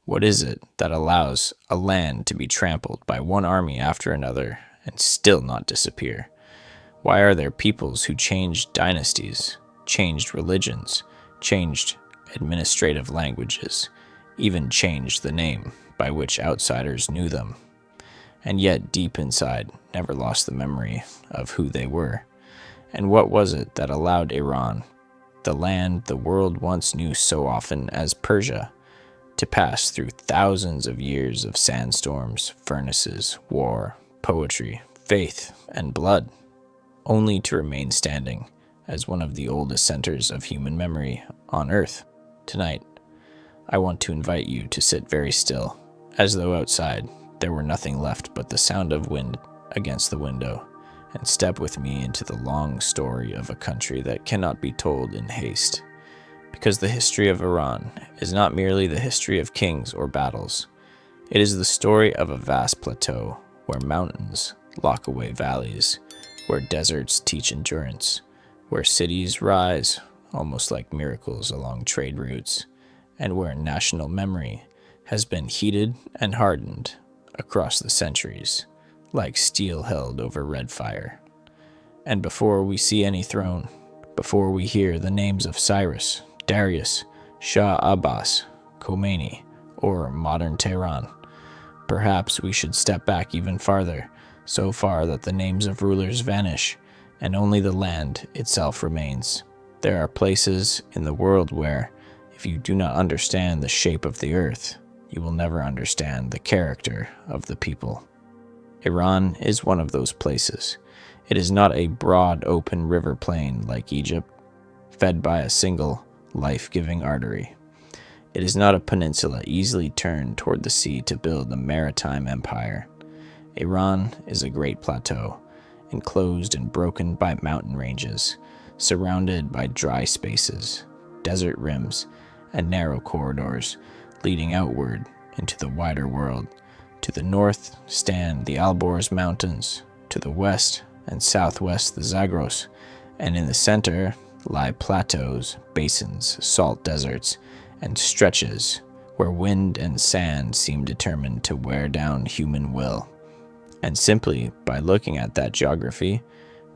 What is it that allows a land to be trampled by one army after another and still not disappear? Why are there peoples who changed dynasties, changed religions, changed administrative languages, even changed the name by which outsiders knew them, and yet deep inside never lost the memory of who they were? And what was it that allowed Iran, the land the world once knew so often as Persia, to pass through thousands of years of sandstorms, furnaces, war, poetry, faith, and blood, only to remain standing as one of the oldest centers of human memory on Earth? Tonight, I want to invite you to sit very still, as though outside there were nothing left but the sound of wind against the window, and step with me into the long story of a country that cannot be told in haste. Because the history of Iran is not merely the history of kings or battles. It is the story of a vast plateau where mountains lock away valleys, where deserts teach endurance, where cities rise almost like miracles along trade routes, and where national memory has been heated and hardened across the centuries, like steel held over red fire. And before we see any throne, before we hear the names of Cyrus, Darius, Shah Abbas, Khomeini, or modern Tehran, perhaps we should step back even farther, so far that the names of rulers vanish and only the land itself remains. There are places in the world where, if you do not understand the shape of the earth, you will never understand the character of the people. Iran is one of those places. It is not a broad, open river plain like Egypt, fed by a single, life-giving artery. It is not a peninsula easily turned toward the sea to build a maritime empire. Iran is a great plateau, enclosed and broken by mountain ranges, surrounded by dry spaces, desert rims, and narrow corridors leading outward into the wider world. To the north stand the Alborz Mountains, to the west and southwest the Zagros, and in the center lie plateaus, basins, salt deserts, and stretches where wind and sand seem determined to wear down human will. And simply by looking at that geography,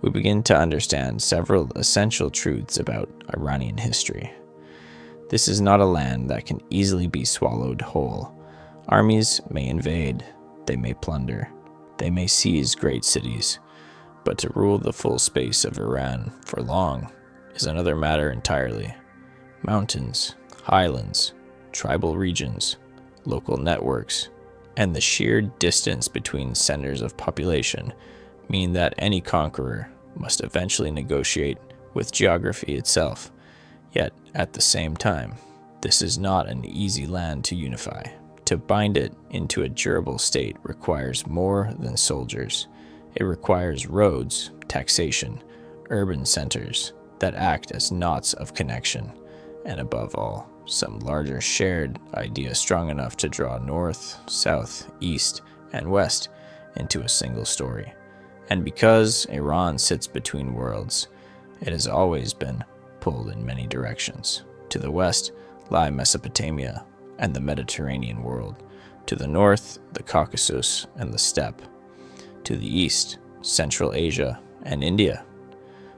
we begin to understand several essential truths about Iranian history. This is not a land that can easily be swallowed whole. Armies may invade, they may plunder, they may seize great cities, but to rule the full space of Iran for long is another matter entirely. Mountains, highlands, tribal regions, local networks, and the sheer distance between centers of population mean that any conqueror must eventually negotiate with geography itself. Yet, at the same time, this is not an easy land to unify. To bind it into a durable state requires more than soldiers. It requires roads, taxation, urban centers that act as knots of connection, and above all, some larger shared idea strong enough to draw north, south, east, and west into a single story. And because Iran sits between worlds, it has always been pulled in many directions. To the west lie Mesopotamia and the Mediterranean world. To the north, the Caucasus and the steppe. To the east, Central Asia and India.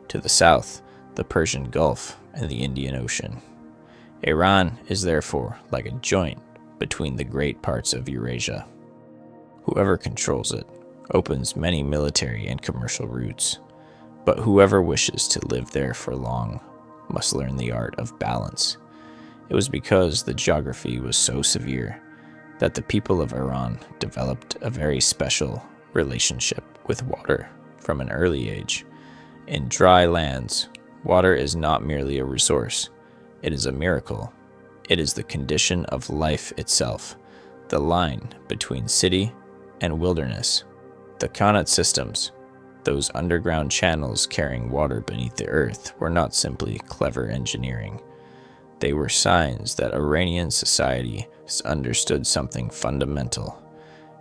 To the south, the Persian Gulf and the Indian Ocean. Iran is therefore like a joint between the great parts of Eurasia. Whoever controls it opens many military and commercial routes, but whoever wishes to live there for long must learn the art of balance. It was because the geography was so severe that the people of Iran developed a very special relationship with water from an early age. In dry lands, water is not merely a resource, it is a miracle. It is the condition of life itself, the line between city and wilderness. The Qanat systems, those underground channels carrying water beneath the earth, were not simply clever engineering. They were signs that Iranian society understood something fundamental.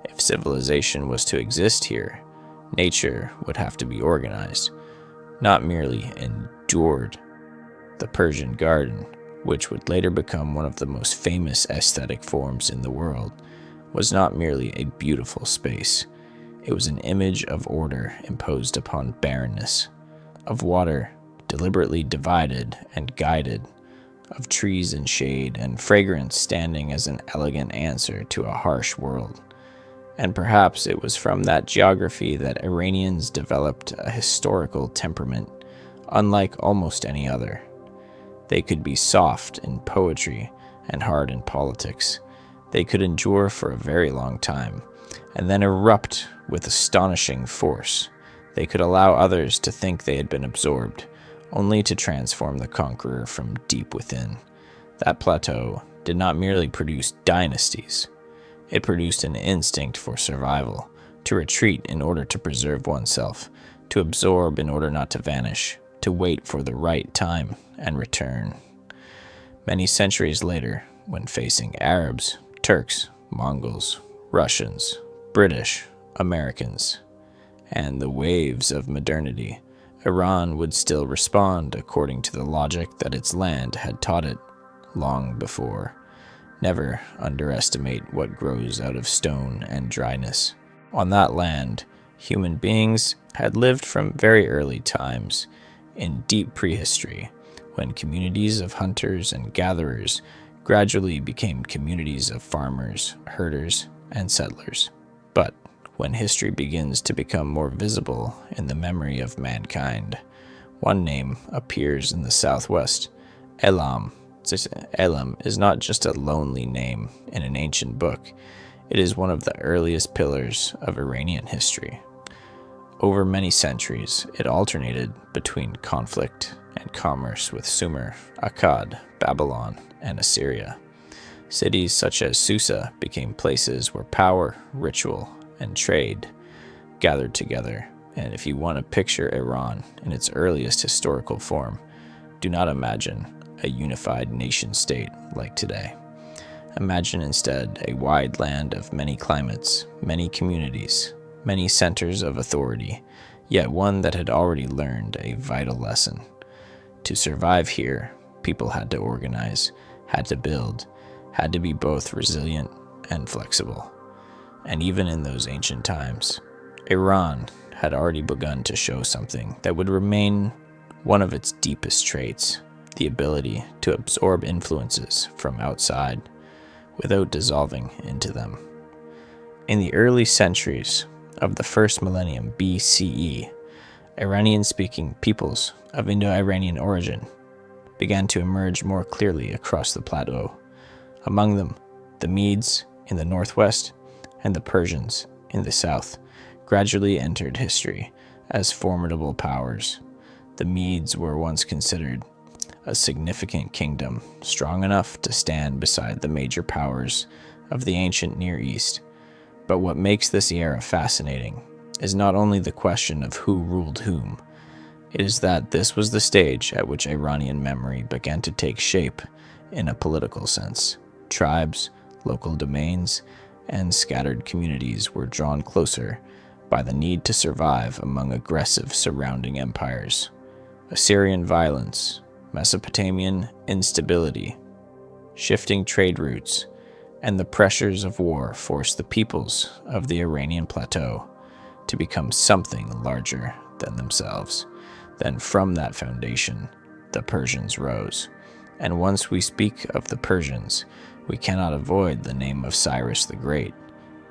If civilization was to exist here, nature would have to be organized, not merely endured. The Persian garden which would later become one of the most famous aesthetic forms in the world, was not merely a beautiful space. It was an image of order imposed upon barrenness, of water deliberately divided and guided, of trees in shade and fragrance standing as an elegant answer to a harsh world. And perhaps it was from that geography that Iranians developed a historical temperament unlike almost any other. They could be soft in poetry and hard in politics. They could endure for a very long time, and then erupt with astonishing force. They could allow others to think they had been absorbed, only to transform the conqueror from deep within. That plateau did not merely produce dynasties. It produced an instinct for survival, to retreat in order to preserve oneself, to absorb in order not to vanish, to wait for the right time and return. Many centuries later, when facing Arabs, Turks, Mongols, Russians, British, Americans, and the waves of modernity, Iran would still respond according to the logic that its land had taught it long before. Never underestimate what grows out of stone and dryness. On that land, human beings had lived from very early times, in deep prehistory, when communities of hunters and gatherers gradually became communities of farmers, herders, and settlers. But when history begins to become more visible in the memory of mankind, one name appears in the southwest: Elam. Elam is not just a lonely name in an ancient book. It is one of the earliest pillars of Iranian history. Over many centuries, it alternated between conflict and commerce with Sumer, Akkad, Babylon, and Assyria. Cities such as Susa became places where power, ritual, and trade gathered together. And if you want to picture Iran in its earliest historical form, do not imagine a unified nation-state like today. Imagine instead a wide land of many climates, many communities, many centers of authority, yet one that had already learned a vital lesson. To survive here, people had to organize, had to build, had to be both resilient and flexible. And even in those ancient times, Iran had already begun to show something that would remain one of its deepest traits: the ability to absorb influences from outside without dissolving into them. In the early centuries of the first millennium BCE, Iranian-speaking peoples of Indo-Iranian origin began to emerge more clearly across the plateau. Among them, the Medes in the northwest and the Persians in the south gradually entered history as formidable powers. The Medes were once considered a significant kingdom, strong enough to stand beside the major powers of the ancient Near East. But what makes this era fascinating is not only the question of who ruled whom, it is that this was the stage at which Iranian memory began to take shape in a political sense. Tribes, local domains, and scattered communities were drawn closer by the need to survive among aggressive surrounding empires. Assyrian violence, Mesopotamian instability, shifting trade routes, and the pressures of war forced the peoples of the Iranian plateau to become something larger than themselves. Then from that foundation, the Persians rose. And once we speak of the Persians, we cannot avoid the name of Cyrus the Great.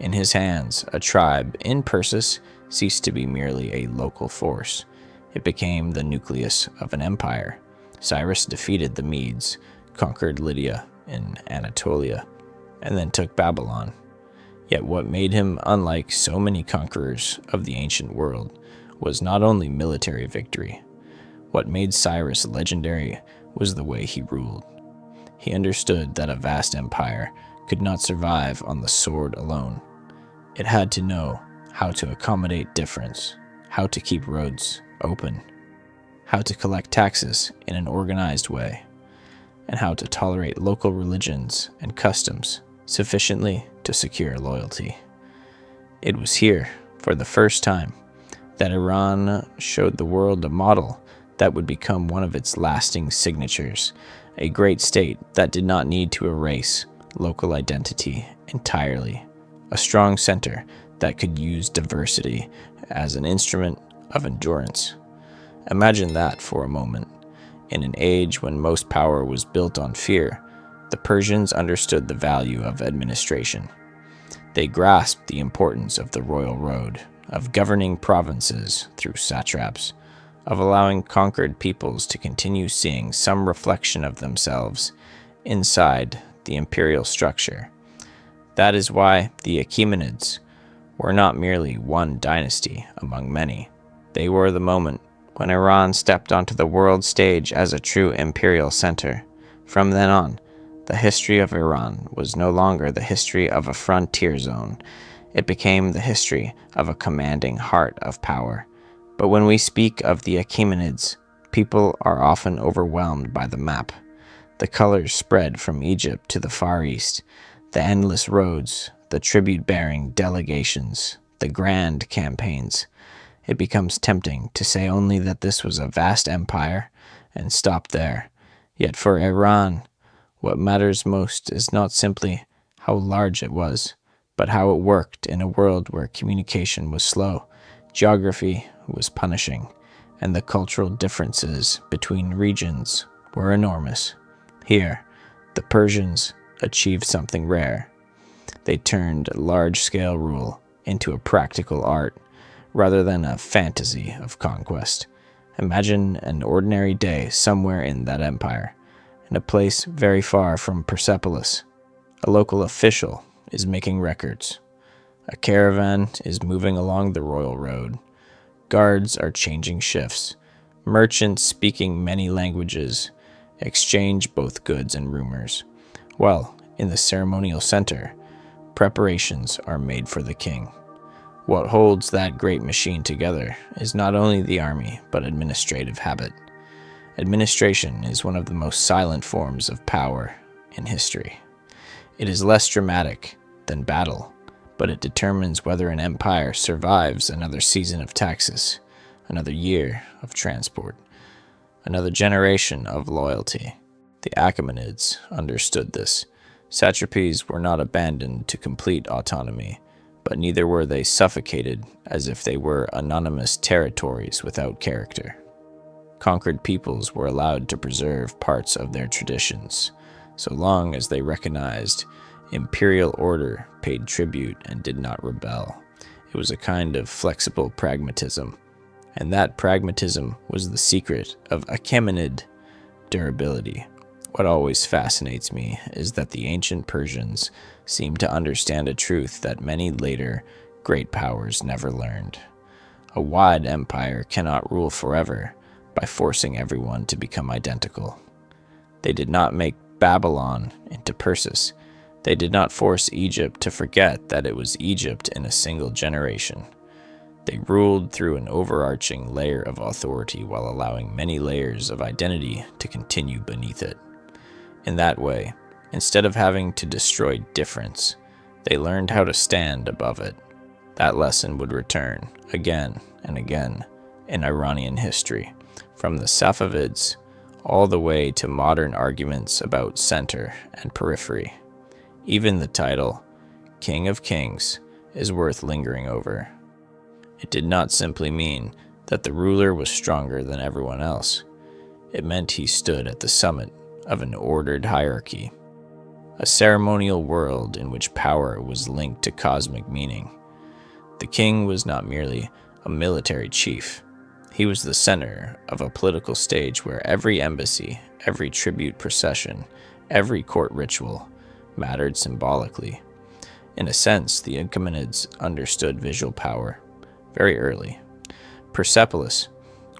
In his hands, a tribe in Persis ceased to be merely a local force. It became the nucleus of an empire. Cyrus defeated the Medes, conquered Lydia in Anatolia, and then took Babylon. Yet what made him unlike so many conquerors of the ancient world was not only military victory. What made Cyrus legendary was the way he ruled. He understood that a vast empire could not survive on the sword alone. It had to know how to accommodate difference, how to keep roads open, how to collect taxes in an organized way, and how to tolerate local religions and customs sufficiently to secure loyalty. It was here, for the first time, that Iran showed the world a model that would become one of its lasting signatures, a great state that did not need to erase local identity entirely, a strong center that could use diversity as an instrument of endurance. Imagine that for a moment. In an age when most power was built on fear, the Persians understood the value of administration. They grasped the importance of the royal road, of governing provinces through satraps, of allowing conquered peoples to continue seeing some reflection of themselves inside the imperial structure. That is why the Achaemenids were not merely one dynasty among many. They were the moment when Iran stepped onto the world stage as a true imperial center. From then on, the history of Iran was no longer the history of a frontier zone. It became the history of a commanding heart of power. But when we speak of the Achaemenids, people are often overwhelmed by the map. The colors spread from Egypt to the Far East, the endless roads, the tribute-bearing delegations, the grand campaigns. It becomes tempting to say only that this was a vast empire and stop there. Yet for Iran, what matters most is not simply how large it was, but how it worked in a world where communication was slow, geography was punishing, and the cultural differences between regions were enormous. Here, the Persians achieved something rare. They turned large-scale rule into a practical art, rather than a fantasy of conquest. Imagine an ordinary day somewhere in that empire, in a place very far from Persepolis. A local official is making records. A caravan is moving along the royal road. Guards are changing shifts. Merchants speaking many languages exchange both goods and rumors. While in the ceremonial center, preparations are made for the king. What holds that great machine together is not only the army, but administrative habit. Administration is one of the most silent forms of power in history. It is less dramatic than battle, but it determines whether an empire survives another season of taxes, another year of transport, another generation of loyalty. The Achaemenids understood this. Satrapies were not abandoned to complete autonomy, but neither were they suffocated as if they were anonymous territories without character. Conquered peoples were allowed to preserve parts of their traditions, so long as they recognized imperial order, paid tribute, and did not rebel. It was a kind of flexible pragmatism, and that pragmatism was the secret of Achaemenid durability. What always fascinates me is that the ancient Persians seem to understand a truth that many later great powers never learned. A wide empire cannot rule forever by forcing everyone to become identical. They did not make Babylon into Persis. They did not force Egypt to forget that it was Egypt in a single generation. They ruled through an overarching layer of authority while allowing many layers of identity to continue beneath it. In that way, instead of having to destroy difference, they learned how to stand above it. That lesson would return again and again in Iranian history, from the Safavids all the way to modern arguments about center and periphery. Even the title, King of Kings, is worth lingering over. It did not simply mean that the ruler was stronger than everyone else. It meant he stood at the summit of an ordered hierarchy, a ceremonial world in which power was linked to cosmic meaning. The king was not merely a military chief. He was the center of a political stage where every embassy, every tribute procession, every court ritual mattered symbolically. In a sense, the Achaemenids understood visual power very early. Persepolis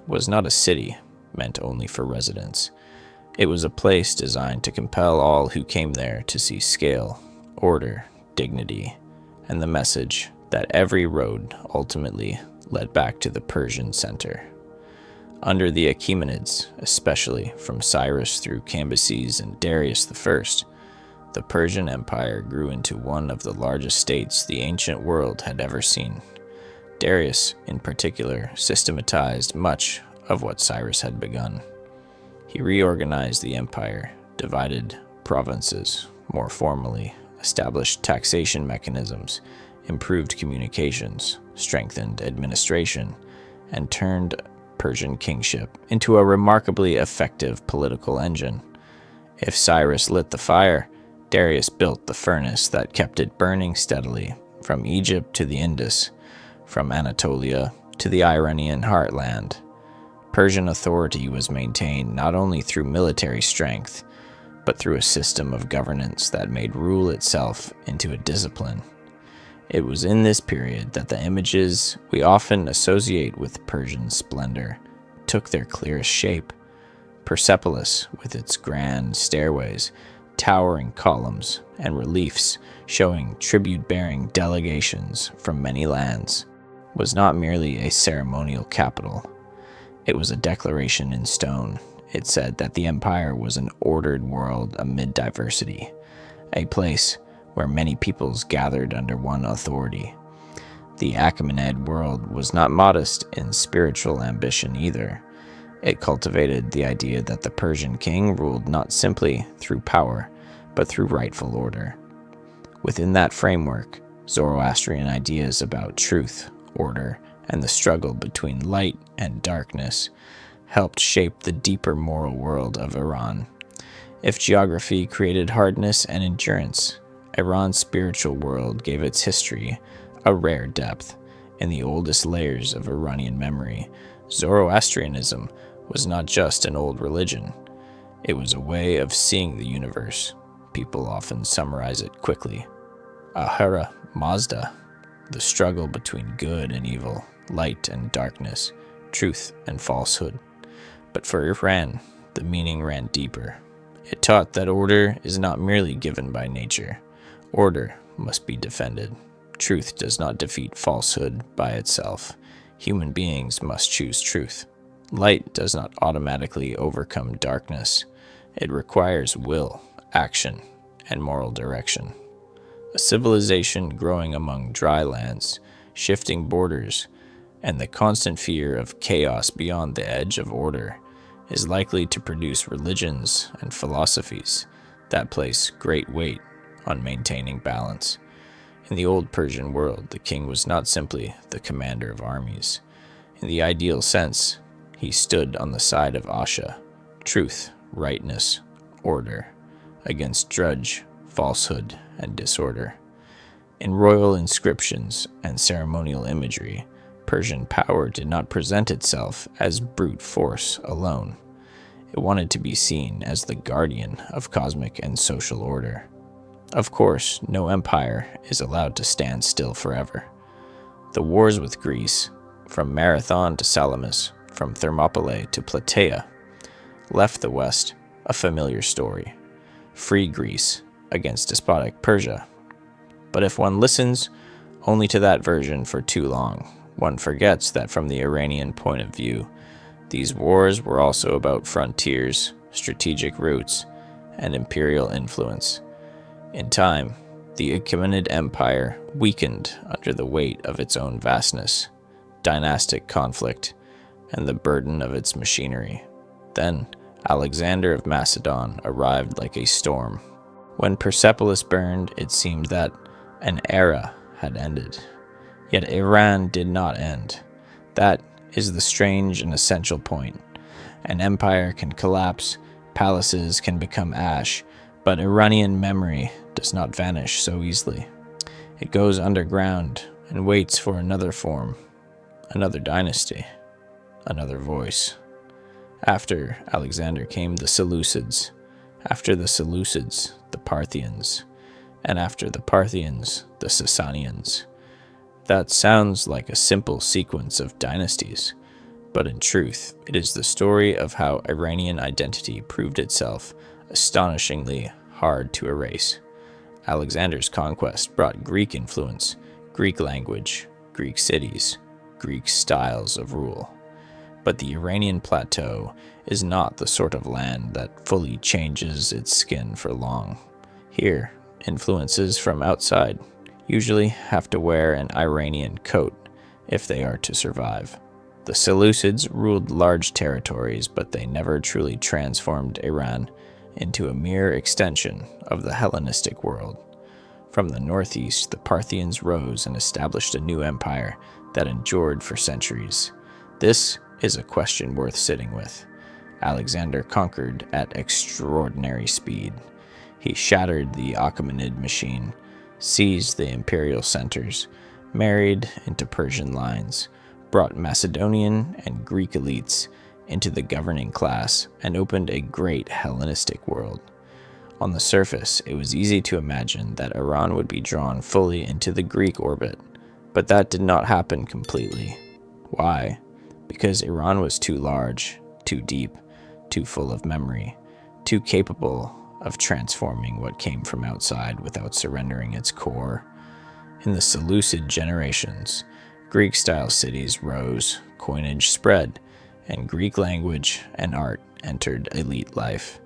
was not a city meant only for residents. It was a place designed to compel all who came there to see scale, order, dignity, and the message that every road ultimately led back to the Persian center. Under the Achaemenids, especially from Cyrus through Cambyses and Darius I, the Persian Empire grew into one of the largest states the ancient world had ever seen. Darius, in particular, systematized much of what Cyrus had begun. He reorganized the empire, divided provinces more formally, established taxation mechanisms, improved communications, strengthened administration, and turned Persian kingship into a remarkably effective political engine. If Cyrus lit the fire, Darius built the furnace that kept it burning steadily, from Egypt to the Indus, from Anatolia to the Iranian heartland. Persian authority was maintained not only through military strength, but through a system of governance that made rule itself into a discipline. It was in this period that the images we often associate with Persian splendor took their clearest shape. Persepolis, with its grand stairways, towering columns, and reliefs showing tribute-bearing delegations from many lands, was not merely a ceremonial capital. It was a declaration in stone. It said that the empire was an ordered world amid diversity, a place where many peoples gathered under one authority. The Achaemenid world was not modest in spiritual ambition either. It cultivated the idea that the Persian king ruled not simply through power, but through rightful order. Within that framework, Zoroastrian ideas about truth, order, and the struggle between light and darkness helped shape the deeper moral world of Iran. If geography created hardness and endurance, Iran's spiritual world gave its history a rare depth. In the oldest layers of Iranian memory, Zoroastrianism was not just an old religion. It was a way of seeing the universe. People often summarize it quickly. Ahura Mazda, the struggle between good and evil, light and darkness, truth and falsehood. But for Iran, the meaning ran deeper. It taught that order is not merely given by nature. Order must be defended. Truth does not defeat falsehood by itself. Human beings must choose truth. Light does not automatically overcome darkness. It requires will, action, and moral direction. A civilization growing among dry lands, shifting borders, and the constant fear of chaos beyond the edge of order is likely to produce religions and philosophies that place great weight on maintaining balance. In the old Persian world, the king was not simply the commander of armies. In the ideal sense, he stood on the side of Asha, truth, rightness, order, against drudge, falsehood, and disorder. In royal inscriptions and ceremonial imagery, Persian power did not present itself as brute force alone. It wanted to be seen as the guardian of cosmic and social order. Of course, no empire is allowed to stand still forever. The wars with Greece, from Marathon to Salamis, from Thermopylae to Platea, left the West a familiar story. Free Greece against despotic Persia. But if one listens only to that version for too long, one forgets that from the Iranian point of view, these wars were also about frontiers, strategic routes, and imperial influence. In time, the Achaemenid Empire weakened under the weight of its own vastness, dynastic conflict, and the burden of its machinery. Then, Alexander of Macedon arrived like a storm. When Persepolis burned, it seemed that an era had ended. Yet Iran did not end. That is the strange and essential point. An empire can collapse, palaces can become ash, but Iranian memory does not vanish so easily. It goes underground and waits for another form, another dynasty, another voice. After Alexander came the Seleucids, after the Seleucids, the Parthians, and after the Parthians, the Sasanians. That sounds like a simple sequence of dynasties, but in truth, it is the story of how Iranian identity proved itself astonishingly hard to erase. Alexander's conquest brought Greek influence, Greek language, Greek cities, Greek styles of rule. But the Iranian plateau is not the sort of land that fully changes its skin for long. Here, influences from outside usually have to wear an Iranian coat if they are to survive. The Seleucids ruled large territories, but they never truly transformed Iran into a mere extension of the Hellenistic world. From the northeast, the Parthians rose and established a new empire that endured for centuries. This is a question worth sitting with. Alexander conquered at extraordinary speed. He shattered the Achaemenid machine, seized the imperial centers, married into Persian lines, brought Macedonian and Greek elites into the governing class, and opened a great Hellenistic world. On the surface, it was easy to imagine that Iran would be drawn fully into the Greek orbit, but that did not happen completely. Why? Because Iran was too large, too deep, too full of memory, too capable of transforming what came from outside without surrendering its core. In the Seleucid generations, Greek-style cities rose, coinage spread, and Greek language and art entered elite life.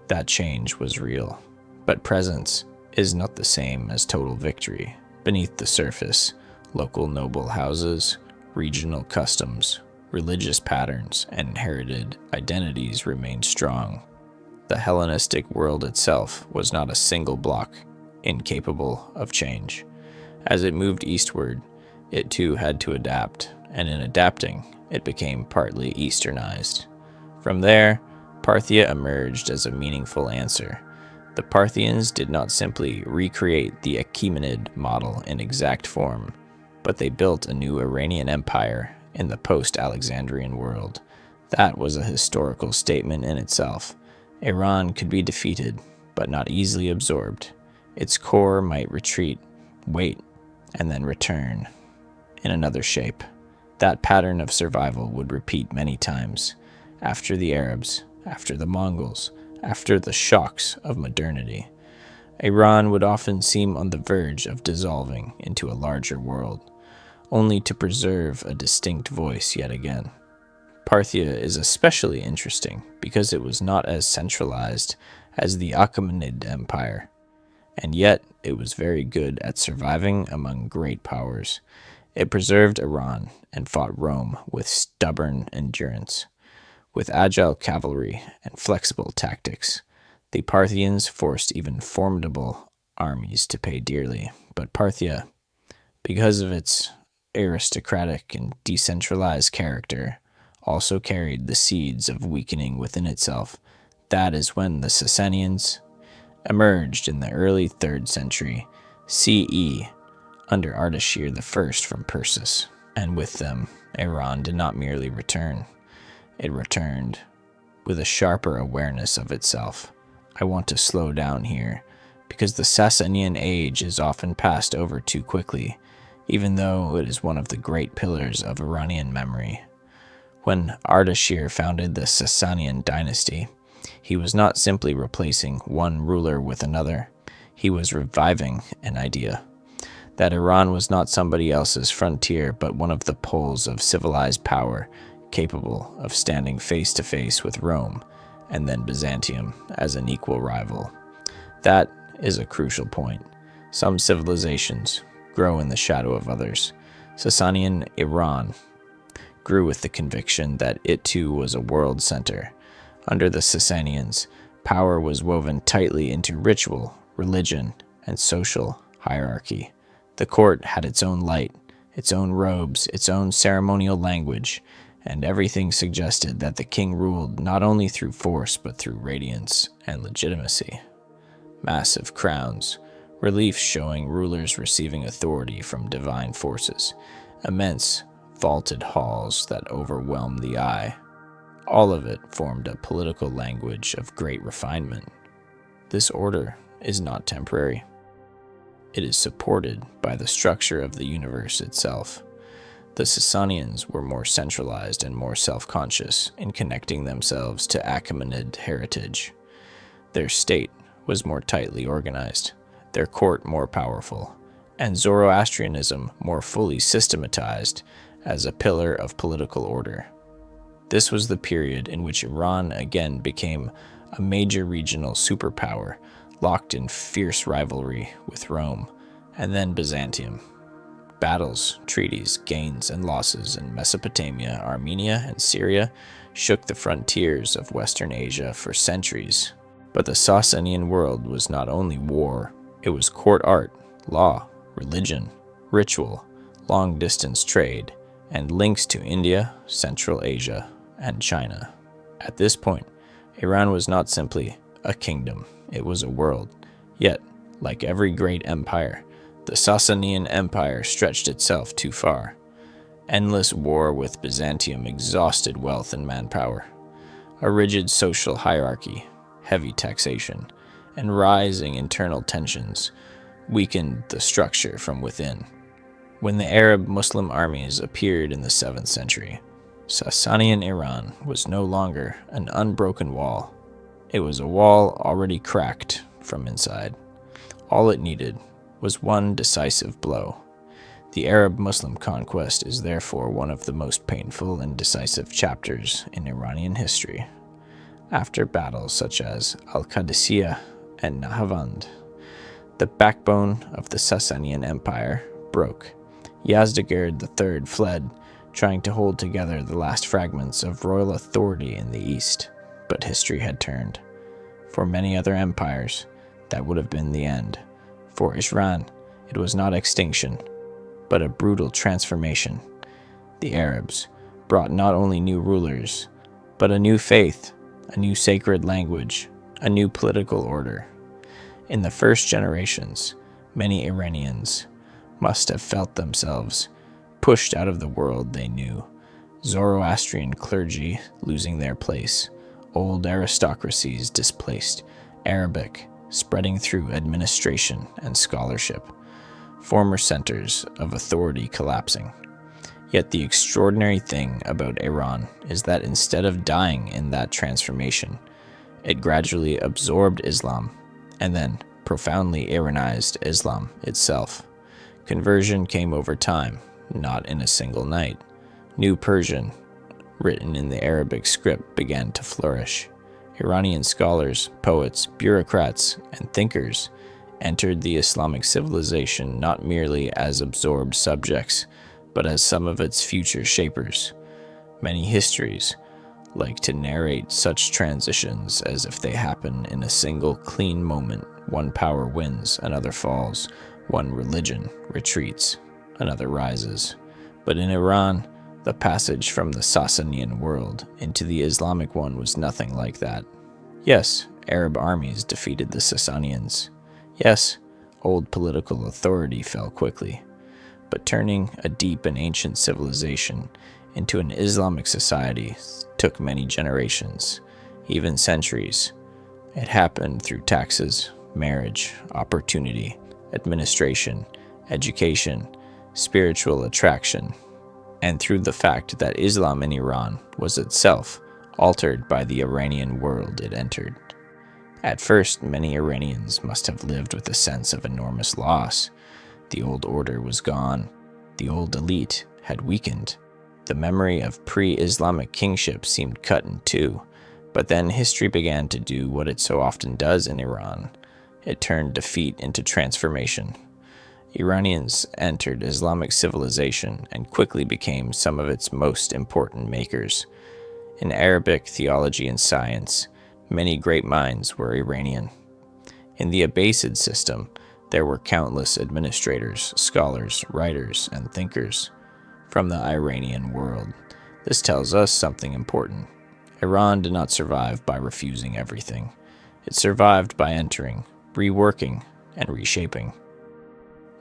That change was real, but presence is not the same as total victory. Beneath the surface, local noble houses, regional customs, religious patterns, and inherited identities remained strong. The Hellenistic world itself was not a single block, incapable of change. As it moved eastward, it too had to adapt, and in adapting, it became partly Easternized. From there, Parthia emerged as a meaningful answer. The Parthians did not simply recreate the Achaemenid model in exact form, but they built a new Iranian empire in the post-Alexandrian world. That was a historical statement in itself. Iran could be defeated, but not easily absorbed. Its core might retreat, wait, and then return in another shape. That pattern of survival would repeat many times, after the Arabs, after the Mongols, after the shocks of modernity. Iran would often seem on the verge of dissolving into a larger world, only to preserve a distinct voice yet again. Parthia is especially interesting because it was not as centralized as the Achaemenid Empire, and yet it was very good at surviving among great powers. It preserved Iran and fought Rome with stubborn endurance. With agile cavalry and flexible tactics, the Parthians forced even formidable armies to pay dearly. But Parthia, because of its aristocratic and decentralized character, also carried the seeds of weakening within itself. That is when the Sasanians emerged in the early 3rd century CE under Ardashir I from Persis, and with them, Iran did not merely return. It returned with a sharper awareness of itself. I want to slow down here, because the Sasanian age is often passed over too quickly, even though it is one of the great pillars of Iranian memory. When Ardashir founded the Sasanian dynasty, he was not simply replacing one ruler with another. He was reviving an idea that Iran was not somebody else's frontier, but one of the poles of civilized power capable of standing face to face with Rome and then Byzantium as an equal rival. That is a crucial point. Some civilizations grow in the shadow of others. Sasanian Iran grew with the conviction that it too was a world center. Under the Sasanians, power was woven tightly into ritual, religion, and social hierarchy. The court had its own light, its own robes, its own ceremonial language, and everything suggested that the king ruled not only through force but through radiance and legitimacy. Massive crowns, reliefs showing rulers receiving authority from divine forces, immense vaulted halls that overwhelmed the eye. All of it formed a political language of great refinement. This order is not temporary. It is supported by the structure of the universe itself. The Sasanians were more centralized and more self-conscious in connecting themselves to Achaemenid heritage. Their state was more tightly organized, their court more powerful, and Zoroastrianism more fully systematized as a pillar of political order. This was the period in which Iran again became a major regional superpower, locked in fierce rivalry with Rome, and then Byzantium. Battles, treaties, gains, and losses in Mesopotamia, Armenia, and Syria shook the frontiers of Western Asia for centuries. But the Sasanian world was not only war, it was court art, law, religion, ritual, long-distance trade, and links to India, Central Asia, and China. At this point, Iran was not simply a kingdom, it was a world. Yet, like every great empire, the Sasanian Empire stretched itself too far. Endless war with Byzantium exhausted wealth and manpower. A rigid social hierarchy, heavy taxation, and rising internal tensions weakened the structure from within. When the Arab Muslim armies appeared in the 7th century, Sasanian Iran was no longer an unbroken wall. It was a wall already cracked from inside. All it needed was one decisive blow. The Arab-Muslim conquest is therefore one of the most painful and decisive chapters in Iranian history. After battles such as Al-Qadisiyah and Nahawand, the backbone of the Sasanian Empire broke. Yazdegerd III fled, trying to hold together the last fragments of royal authority in the east, but history had turned. For many other empires, that would have been the end. For Iran, it was not extinction, but a brutal transformation. The Arabs brought not only new rulers, but a new faith, a new sacred language, a new political order. In the first generations, many Iranians must have felt themselves pushed out of the world they knew, Zoroastrian clergy losing their place, old aristocracies displaced, Arabic spreading through administration and scholarship, former centers of authority collapsing. Yet the extraordinary thing about Iran is that instead of dying in that transformation, it gradually absorbed Islam and then profoundly Iranized Islam itself. Conversion came over time, not in a single night. New Persian, written in the Arabic script, began to flourish. Iranian scholars, poets, bureaucrats, and thinkers entered the Islamic civilization not merely as absorbed subjects, but as some of its future shapers. Many histories like to narrate such transitions as if they happen in a single clean moment. One power wins, another falls. One religion retreats, another rises. But in Iran, the passage from the Sasanian world into the Islamic one was nothing like that. Yes, Arab armies defeated the Sasanians. Yes, old political authority fell quickly. But turning a deep and ancient civilization into an Islamic society took many generations, even centuries. It happened through taxes, marriage, opportunity, administration, education, spiritual attraction, and through the fact that Islam in Iran was itself altered by the Iranian world it entered. At first, many Iranians must have lived with a sense of enormous loss. The old order was gone. The old elite had weakened. The memory of pre-Islamic kingship seemed cut in two. But then history began to do what it so often does in Iran. It turned defeat into transformation. Iranians entered Islamic civilization and quickly became some of its most important makers. In Arabic theology and science, many great minds were Iranian. In the Abbasid system, there were countless administrators, scholars, writers, and thinkers from the Iranian world. This tells us something important. Iran did not survive by refusing everything. It survived by entering, reworking, and reshaping.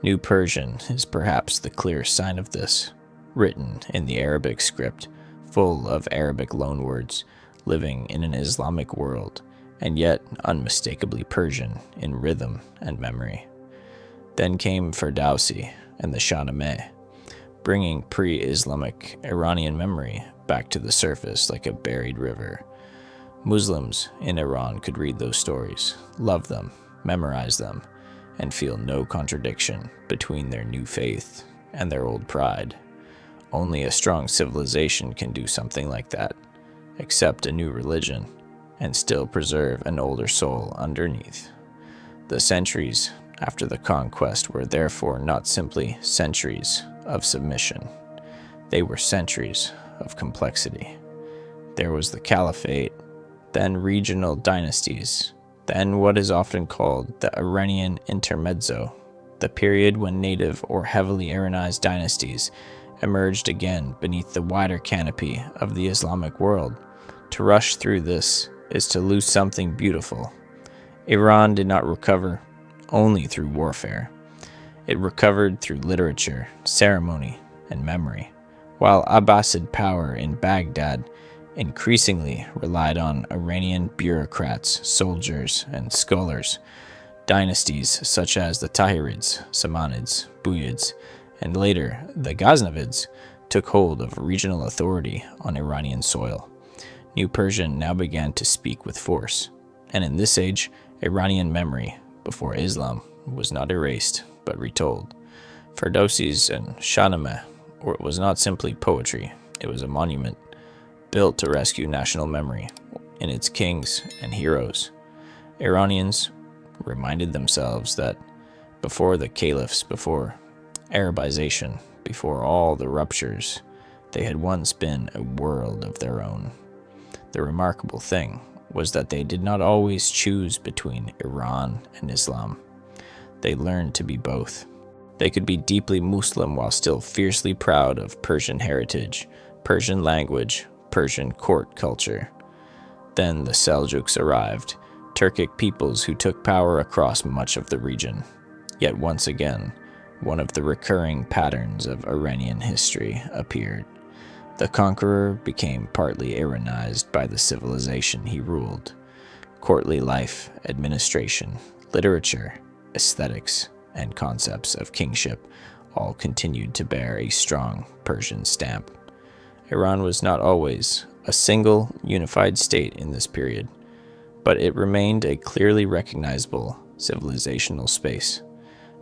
New Persian is perhaps the clear sign of this, written in the Arabic script, full of Arabic loanwords, living in an Islamic world, and yet unmistakably Persian in rhythm and memory. Then came Ferdowsi and the Shahnameh, bringing pre-Islamic Iranian memory back to the surface like a buried river. Muslims in Iran could read those stories, love them, memorize them, and feel no contradiction between their new faith and their old pride. Only a strong civilization can do something like that, accept a new religion, and still preserve an older soul underneath. The centuries after the conquest were therefore not simply centuries of submission. They were centuries of complexity. There was the caliphate, then regional dynasties, Then what is often called the Iranian Intermezzo, the period when native or heavily Iranized dynasties emerged again beneath the wider canopy of the Islamic world. To rush through this is to lose something beautiful. Iran did not recover only through warfare. It recovered through literature, ceremony, and memory, while Abbasid power in Baghdad increasingly relied on Iranian bureaucrats, soldiers, and scholars. Dynasties such as the Tahirids, Samanids, Buyids, and later the Ghaznavids took hold of regional authority on Iranian soil. New Persian now began to speak with force, and in this age, Iranian memory, before Islam, was not erased, but retold. Ferdowsi's and Shahnameh was not simply poetry, it was a monument, built to rescue national memory in its kings and heroes. Iranians reminded themselves that before the caliphs, before Arabization, before all the ruptures, they had once been a world of their own. The remarkable thing was that they did not always choose between Iran and Islam. They learned to be both. They could be deeply Muslim while still fiercely proud of Persian heritage, Persian language, Persian court culture. Then the Seljuks arrived, Turkic peoples who took power across much of the region. Yet once again, one of the recurring patterns of Iranian history appeared. The conqueror became partly Iranized by the civilization he ruled. Courtly life, administration, literature, aesthetics, and concepts of kingship all continued to bear a strong Persian stamp. Iran was not always a single, unified state in this period, but it remained a clearly recognizable civilizational space.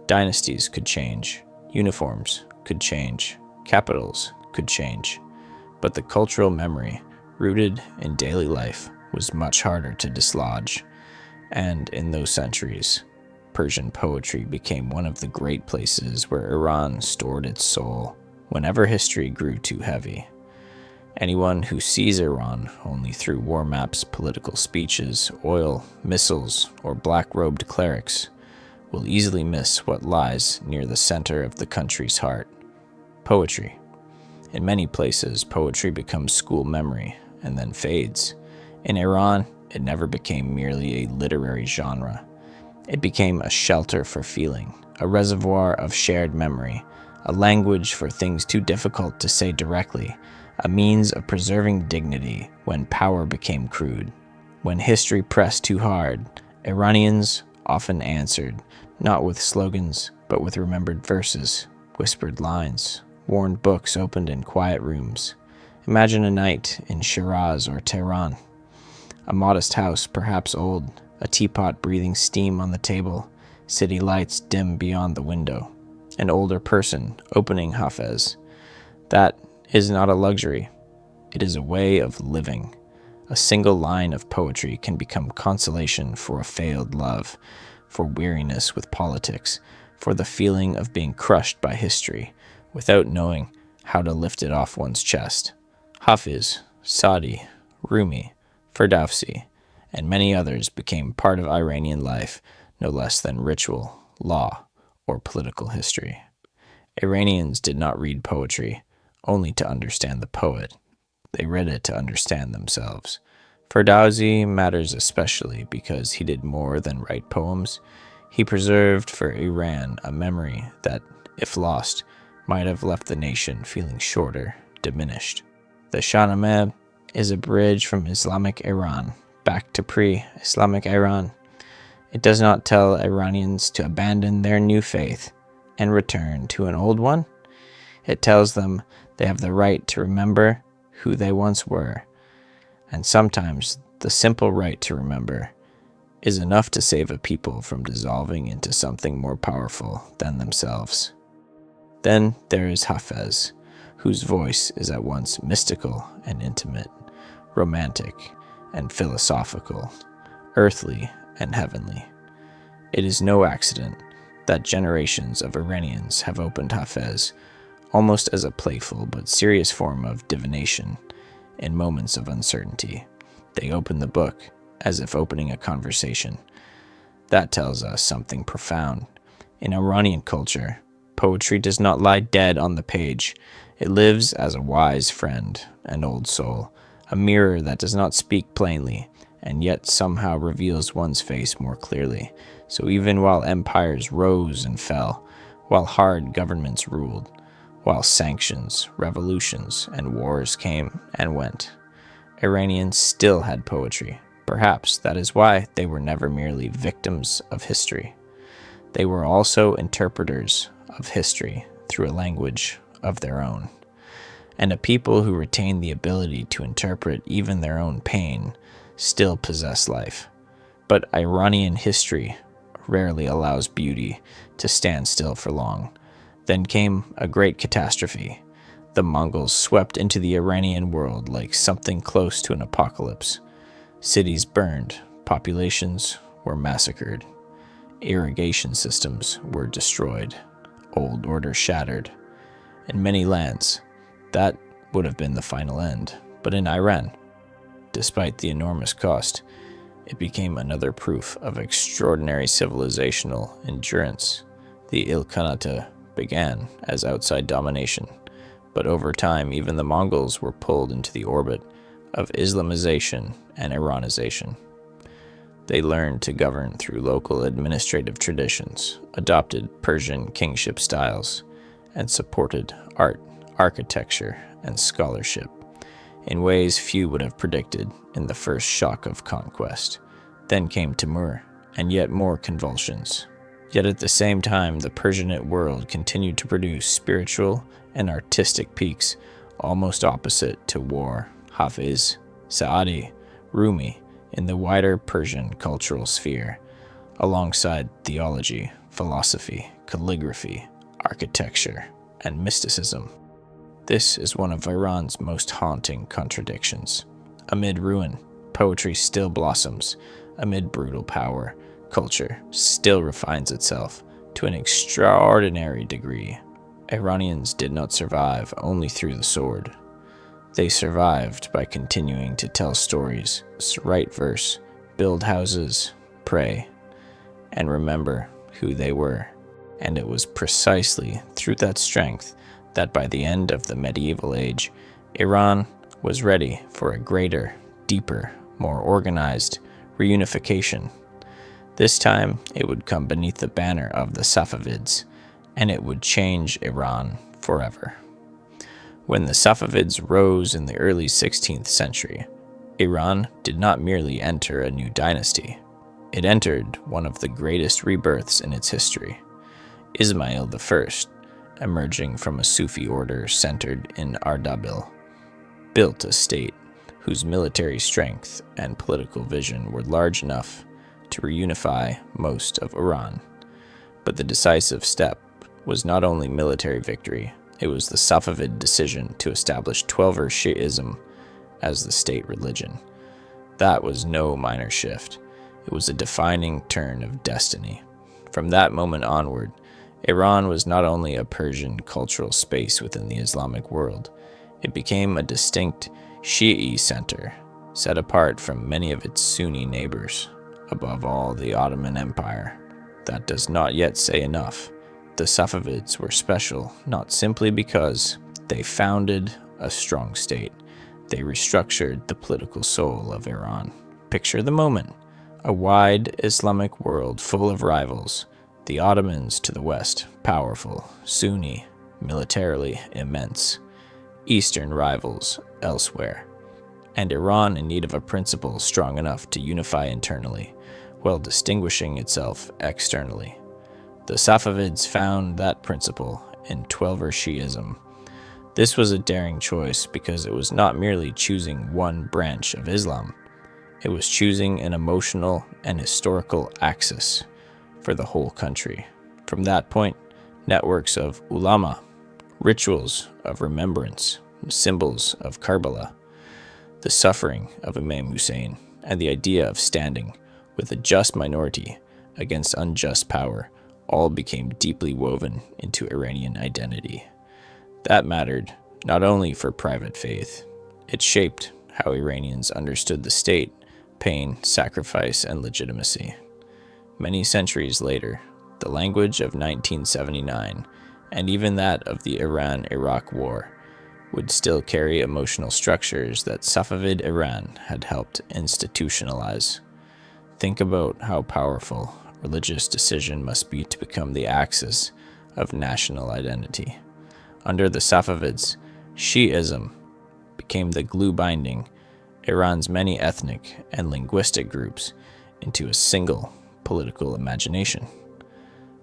Dynasties could change, uniforms could change, capitals could change, but the cultural memory, rooted in daily life, was much harder to dislodge, and in those centuries, Persian poetry became one of the great places where Iran stored its soul whenever history grew too heavy. Anyone who sees Iran only through war maps, political speeches, oil, missiles, or black-robed clerics will easily miss what lies near the center of the country's heart: poetry. In many places, poetry becomes school memory and then fades. In Iran, it never became merely a literary genre. It became a shelter for feeling, a reservoir of shared memory, a language for things too difficult to say directly, a means of preserving dignity when power became crude. When history pressed too hard, Iranians often answered, not with slogans, but with remembered verses, whispered lines, worn books opened in quiet rooms. Imagine a night in Shiraz or Tehran. A modest house, perhaps old, a teapot breathing steam on the table, city lights dim beyond the window, an older person opening Hafez. That is not a luxury. It is a way of living. A single line of poetry can become consolation for a failed love, for weariness with politics, for the feeling of being crushed by history, without knowing how to lift it off one's chest. Hafiz, Sadi, Rumi, Ferdowsi, and many others became part of Iranian life, no less than ritual, law, or political history. Iranians did not read poetry only to understand the poet. They read it to understand themselves. Ferdowsi matters especially because he did more than write poems. He preserved for Iran a memory that, if lost, might have left the nation feeling shorter, diminished. The Shahnameh is a bridge from Islamic Iran back to pre-Islamic Iran. It does not tell Iranians to abandon their new faith and return to an old one. It tells them they have the right to remember who they once were, and sometimes the simple right to remember is enough to save a people from dissolving into something more powerful than themselves. Then there is Hafez, whose voice is at once mystical and intimate, romantic and philosophical, earthly and heavenly. It is no accident that generations of Iranians have opened Hafez almost as a playful but serious form of divination in moments of uncertainty. They open the book as if opening a conversation, That tells us something profound. In Iranian culture, poetry does not lie dead on the page. It lives as a wise friend, an old soul, a mirror that does not speak plainly, and yet somehow reveals one's face more clearly. So even while empires rose and fell, while hard governments ruled, while sanctions, revolutions, and wars came and went, Iranians still had poetry. Perhaps that is why they were never merely victims of history. They were also interpreters of history through a language of their own. And a people who retain the ability to interpret even their own pain still possess life. But Iranian history rarely allows beauty to stand still for long. Then came a great catastrophe. The Mongols swept into the Iranian world like something close to an apocalypse. Cities burned, populations were massacred, irrigation systems were destroyed, old order shattered. In many lands, that would have been the final end. But in Iran, despite the enormous cost, it became another proof of extraordinary civilizational endurance. The Ilkhanate began as outside domination, but over time even the Mongols were pulled into the orbit of Islamization and Iranization. They learned to govern through local administrative traditions, adopted Persian kingship styles, and supported art, architecture, and scholarship in ways few would have predicted in the first shock of conquest. Then came Timur, and yet more convulsions. Yet at the same time, the Persianate world continued to produce spiritual and artistic peaks almost opposite to war, Hafiz, Saadi, Rumi in the wider Persian cultural sphere, alongside theology, philosophy, calligraphy, architecture, and mysticism. This is one of Iran's most haunting contradictions. Amid ruin, poetry still blossoms. Amid brutal power, culture still refines itself to an extraordinary degree. Iranians did not survive only through the sword. They survived by continuing to tell stories, write verse, build houses, pray, and remember who they were. And it was precisely through that strength that by the end of the medieval age, Iran was ready for a greater, deeper, more organized reunification. This time, it would come beneath the banner of the Safavids, and it would change Iran forever. When the Safavids rose in the early 16th century, Iran did not merely enter a new dynasty. It entered one of the greatest rebirths in its history. Ismail I, emerging from a Sufi order centered in Ardabil, built a state whose military strength and political vision were large enough to reunify most of Iran. But the decisive step was not only military victory, it was the Safavid decision to establish Twelver Shi'ism as the state religion. That was no minor shift. It was a defining turn of destiny. From that moment onward, Iran was not only a Persian cultural space within the Islamic world, it became a distinct Shi'i center, set apart from many of its Sunni neighbors. Above all, the Ottoman Empire. That does not yet say enough. The Safavids were special not simply because they founded a strong state. They restructured the political soul of Iran. Picture the moment. A wide Islamic world full of rivals. The Ottomans to the west, powerful, Sunni, militarily immense. Eastern rivals elsewhere. And Iran in need of a principle strong enough to unify internally, while distinguishing itself externally. The Safavids found that principle in Twelver Shi'ism. This was a daring choice because it was not merely choosing one branch of Islam. It was choosing an emotional and historical axis for the whole country. From that point, networks of ulama, rituals of remembrance, symbols of Karbala, the suffering of Imam Hussein, and the idea of standing with a just minority against unjust power all became deeply woven into Iranian identity. That mattered not only for private faith, it shaped how Iranians understood the state, pain, sacrifice, and legitimacy. Many centuries later, the language of 1979, and even that of the Iran-Iraq War, would still carry emotional structures that Safavid Iran had helped institutionalize. Think about how powerful religious decision must be to become the axis of national identity. Under the Safavids, Shi'ism became the glue binding Iran's many ethnic and linguistic groups into a single political imagination.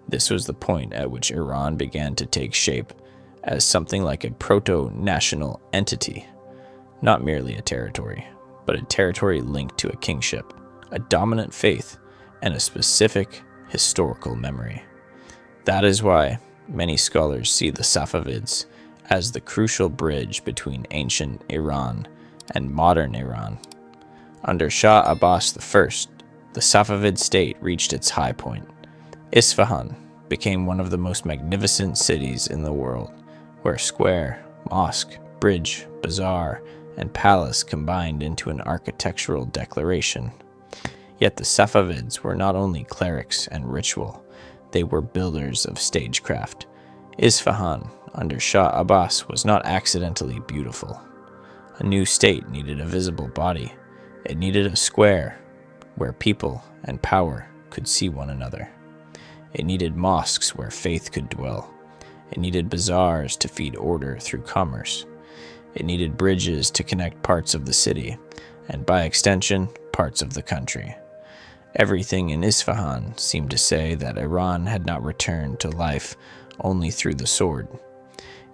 This was the point at which Iran began to take shape as something like a proto-national entity, not merely a territory, but a territory linked to a kingship, a dominant faith, and a specific historical memory. That is why many scholars see the Safavids as the crucial bridge between ancient Iran and modern Iran. Under Shah Abbas I, the Safavid state reached its high point. Isfahan became one of the most magnificent cities in the world, where square, mosque, bridge, bazaar, and palace combined into an architectural declaration. Yet the Safavids were not only clerics and ritual, they were builders of stagecraft. Isfahan, under Shah Abbas, was not accidentally beautiful. A new state needed a visible body. It needed a square where people and power could see one another. It needed mosques where faith could dwell. It needed bazaars to feed order through commerce. It needed bridges to connect parts of the city, and by extension, parts of the country. Everything in Isfahan seemed to say that Iran had not returned to life only through the sword.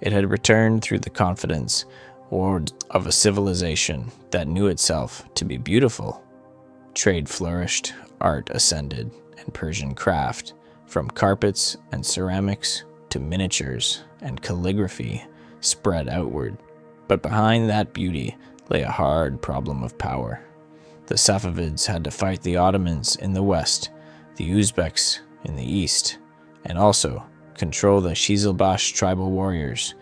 It had returned through the confidence of a civilization that knew itself to be beautiful. Trade flourished, art ascended, and Persian craft, from carpets and ceramics to miniatures and calligraphy, spread outward. But behind that beauty lay a hard problem of power. The Safavids had to fight the Ottomans in the west, the Uzbeks in the east, and also control the Qizilbash tribal warriors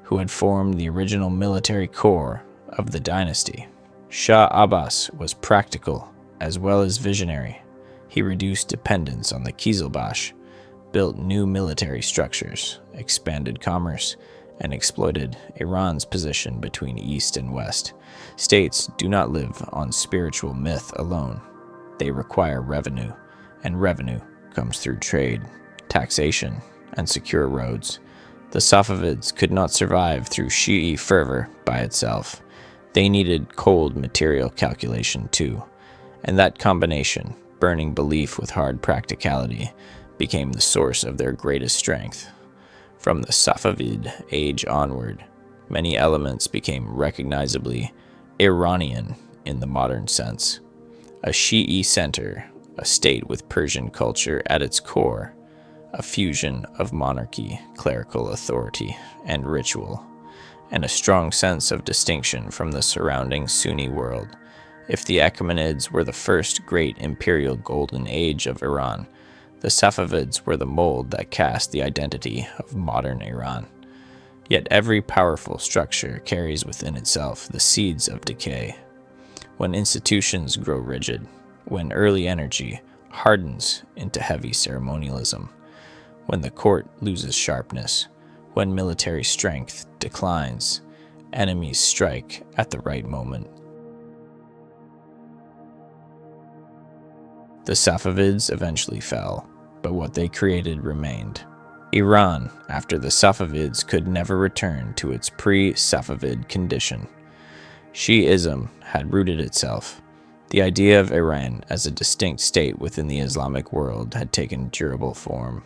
who had formed the original military core of the dynasty. Shah Abbas was practical as well as visionary. He reduced dependence on the Qizilbash, built new military structures, expanded commerce, and exploited Iran's position between East and West. States do not live on spiritual myth alone. They require revenue, and revenue comes through trade, taxation, and secure roads. The Safavids could not survive through Shi'i fervor by itself. They needed cold material calculation too, and that combination, burning belief with hard practicality, became the source of their greatest strength. From the Safavid age onward, many elements became recognizably Iranian in the modern sense. A Shi'i center, a state with Persian culture at its core, a fusion of monarchy, clerical authority, and ritual, and a strong sense of distinction from the surrounding Sunni world. If the Achaemenids were the first great imperial golden age of Iran, the Safavids were the mold that cast the identity of modern Iran. Yet every powerful structure carries within itself the seeds of decay. When institutions grow rigid, when early energy hardens into heavy ceremonialism, when the court loses sharpness, when military strength declines, enemies strike at the right moment. The Safavids eventually fell, but what they created remained. Iran, after the Safavids, could never return to its pre-Safavid condition. Shi'ism had rooted itself. The idea of Iran as a distinct state within the Islamic world had taken durable form.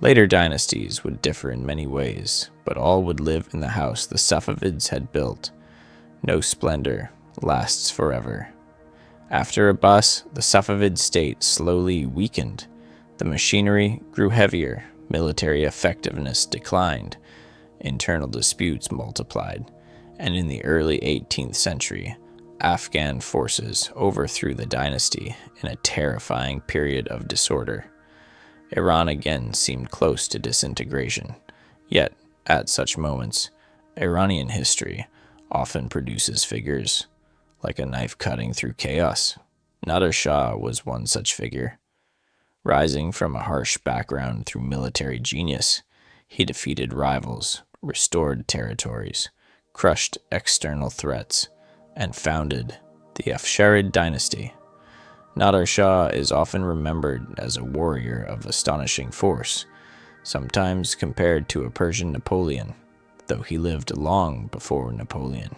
Later dynasties would differ in many ways, but all would live in the house the Safavids had built. No splendor lasts forever. After Abbas, the Safavid state slowly weakened. The machinery grew heavier, military effectiveness declined, internal disputes multiplied, and in the early 18th century, Afghan forces overthrew the dynasty in a terrifying period of disorder. Iran again seemed close to disintegration, yet, at such moments, Iranian history often produces figures like a knife cutting through chaos. Nader Shah was one such figure. Rising from a harsh background through military genius, he defeated rivals, restored territories, crushed external threats, and founded the Achaemenid dynasty. Nader Shah is often remembered as a warrior of astonishing force, sometimes compared to a Persian Napoleon, though he lived long before Napoleon.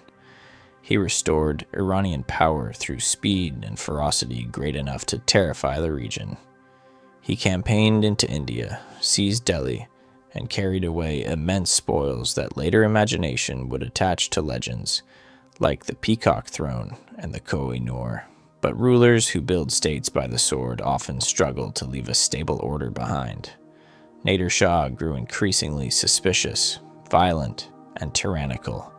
He restored Iranian power through speed and ferocity great enough to terrify the region. He campaigned into India, seized Delhi, and carried away immense spoils that later imagination would attach to legends, like the Peacock Throne and the Koh-i-Noor. But rulers who build states by the sword often struggle to leave a stable order behind. Nader Shah grew increasingly suspicious, violent, and tyrannical,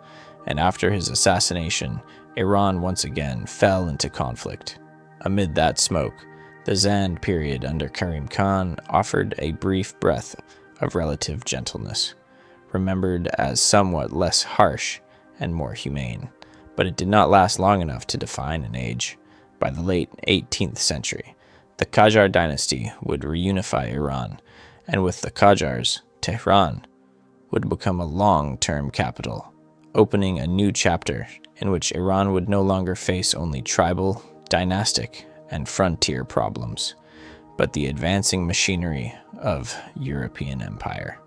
and after his assassination, Iran once again fell into conflict. Amid that smoke, the Zand period under Karim Khan offered a brief breath of relative gentleness, remembered as somewhat less harsh and more humane, but it did not last long enough to define an age. By the late 18th century, the Qajar dynasty would reunify Iran, and with the Qajars, Tehran would become a long-term capital, opening a new chapter in which Iran would no longer face only tribal, dynastic, and frontier problems, but the advancing machinery of European empire.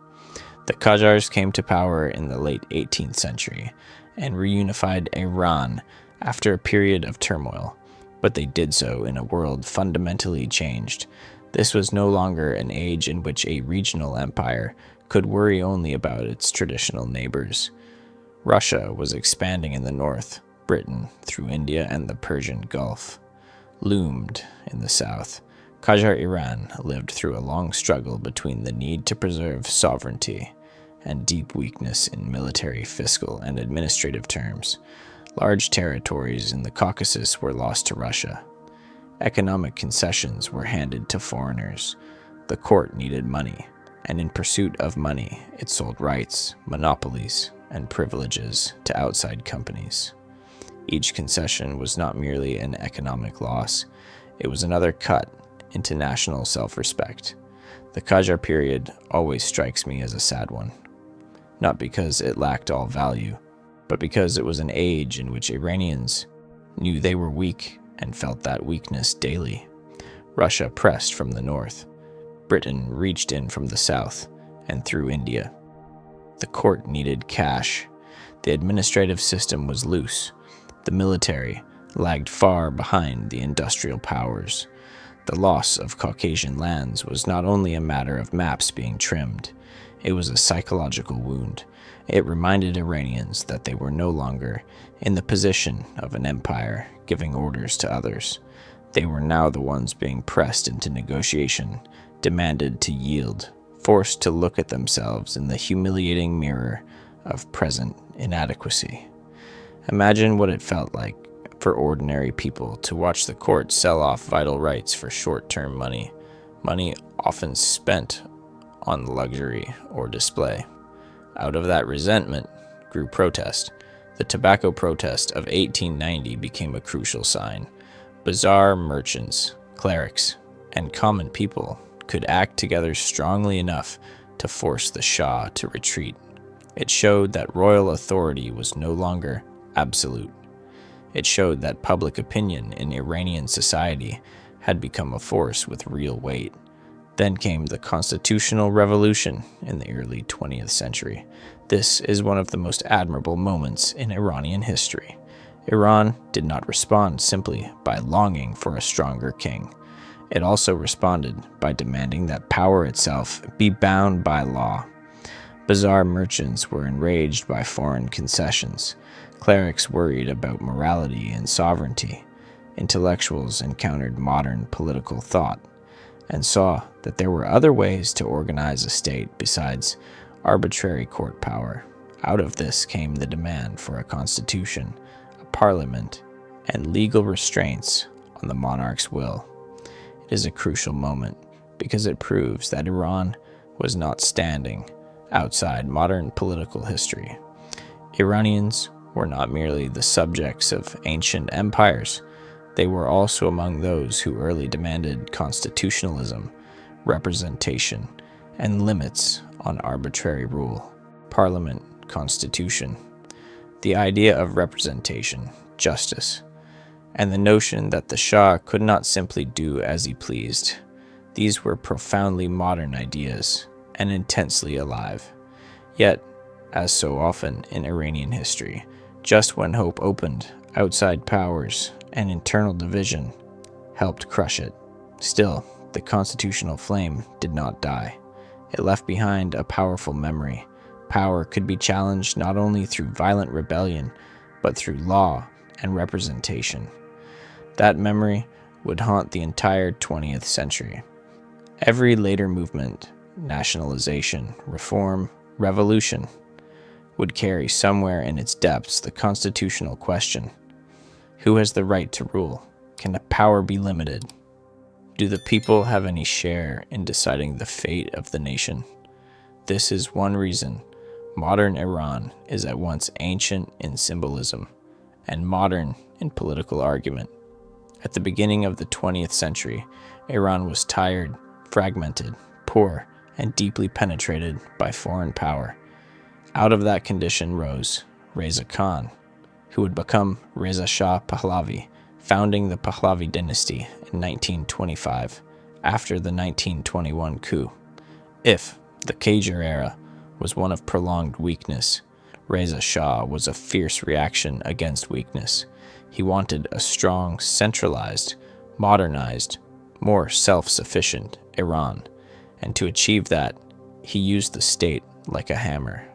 The Qajars came to power in the late 18th century and reunified Iran after a period of turmoil, but they did so in a world fundamentally changed. This was no longer an age in which a regional empire could worry only about its traditional neighbors. Russia was expanding in the north, Britain, through India and the Persian Gulf, loomed in the south. Qajar Iran lived through a long struggle between the need to preserve sovereignty and deep weakness in military, fiscal, and administrative terms. Large territories in the Caucasus were lost to Russia. Economic concessions were handed to foreigners. The court needed money, and in pursuit of money, it sold rights, monopolies, and privileges to outside companies. Each concession was not merely an economic loss, it was another cut into national self-respect. The Qajar period always strikes me as a sad one, not because it lacked all value, but because it was an age in which Iranians knew they were weak and felt that weakness daily. Russia pressed from the north, Britain reached in from the south and through India. The court needed cash, the administrative system was loose, the military lagged far behind the industrial powers. The loss of Caucasian lands was not only a matter of maps being trimmed, it was a psychological wound. It reminded Iranians that they were no longer in the position of an empire giving orders to others. They were now the ones being pressed into negotiation, demanded to yield, forced to look at themselves in the humiliating mirror of present inadequacy. Imagine what it felt like for ordinary people to watch the court sell off vital rights for short-term money often spent on luxury or display. Out of that resentment grew protest. The tobacco protest of 1890 became a crucial sign. Bazaar merchants, clerics, and common people could act together strongly enough to force the Shah to retreat. It showed that royal authority was no longer absolute. It showed that public opinion in Iranian society had become a force with real weight. Then came the constitutional revolution in the early 20th century. This is one of the most admirable moments in Iranian history. Iran did not respond simply by longing for a stronger king. It also responded by demanding that power itself be bound by law. Bazaar merchants were enraged by foreign concessions. Clerics worried about morality and sovereignty. Intellectuals encountered modern political thought and saw that there were other ways to organize a state besides arbitrary court power. Out of this came the demand for a constitution, a parliament, and legal restraints on the monarch's will. It is a crucial moment because it proves that Iran was not standing outside modern political history. Iranians were not merely the subjects of ancient empires, they were also among those who early demanded constitutionalism, representation, and limits on arbitrary rule. Parliament, constitution. The idea of representation, justice, and the notion that the Shah could not simply do as he pleased. These were profoundly modern ideas and intensely alive. Yet, as so often in Iranian history, just when hope opened, outside powers and internal division helped crush it. Still, the constitutional flame did not die. It left behind a powerful memory. Power could be challenged not only through violent rebellion, but through law and representation. That memory would haunt the entire 20th century. Every later movement, nationalization, reform, revolution, would carry somewhere in its depths the constitutional question. Who has the right to rule? Can the power be limited? Do the people have any share in deciding the fate of the nation? This is one reason modern Iran is at once ancient in symbolism and modern in political argument. At the beginning of the 20th century, Iran was tired, fragmented, poor, and deeply penetrated by foreign power. Out of that condition rose Reza Khan, who would become Reza Shah Pahlavi, founding the Pahlavi dynasty in 1925 after the 1921 coup. If the Qajar era was one of prolonged weakness, Reza Shah was a fierce reaction against weakness. He wanted a strong, centralized, modernized, more self-sufficient Iran, and to achieve that, he used the state like a hammer.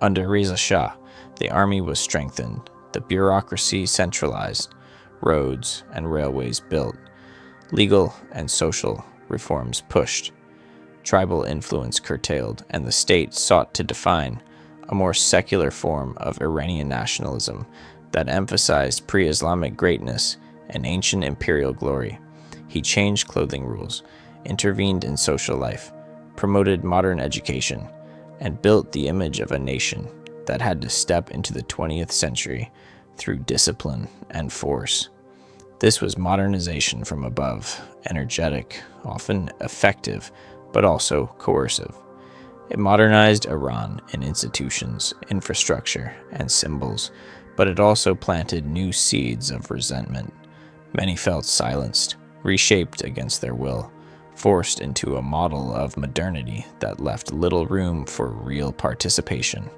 Under Reza Shah, the army was strengthened, the bureaucracy centralized, roads and railways built, legal and social reforms pushed, tribal influence curtailed, and the state sought to define a more secular form of Iranian nationalism that emphasized pre-Islamic greatness and ancient imperial glory. He changed clothing rules, intervened in social life, promoted modern education, and built the image of a nation that had to step into the 20th century through discipline and force. This was modernization from above, energetic, often effective, but also coercive. It modernized Iran in institutions, infrastructure, and symbols, but it also planted new seeds of resentment. Many felt silenced, reshaped against their will, forced into a model of modernity that left little room for real participation.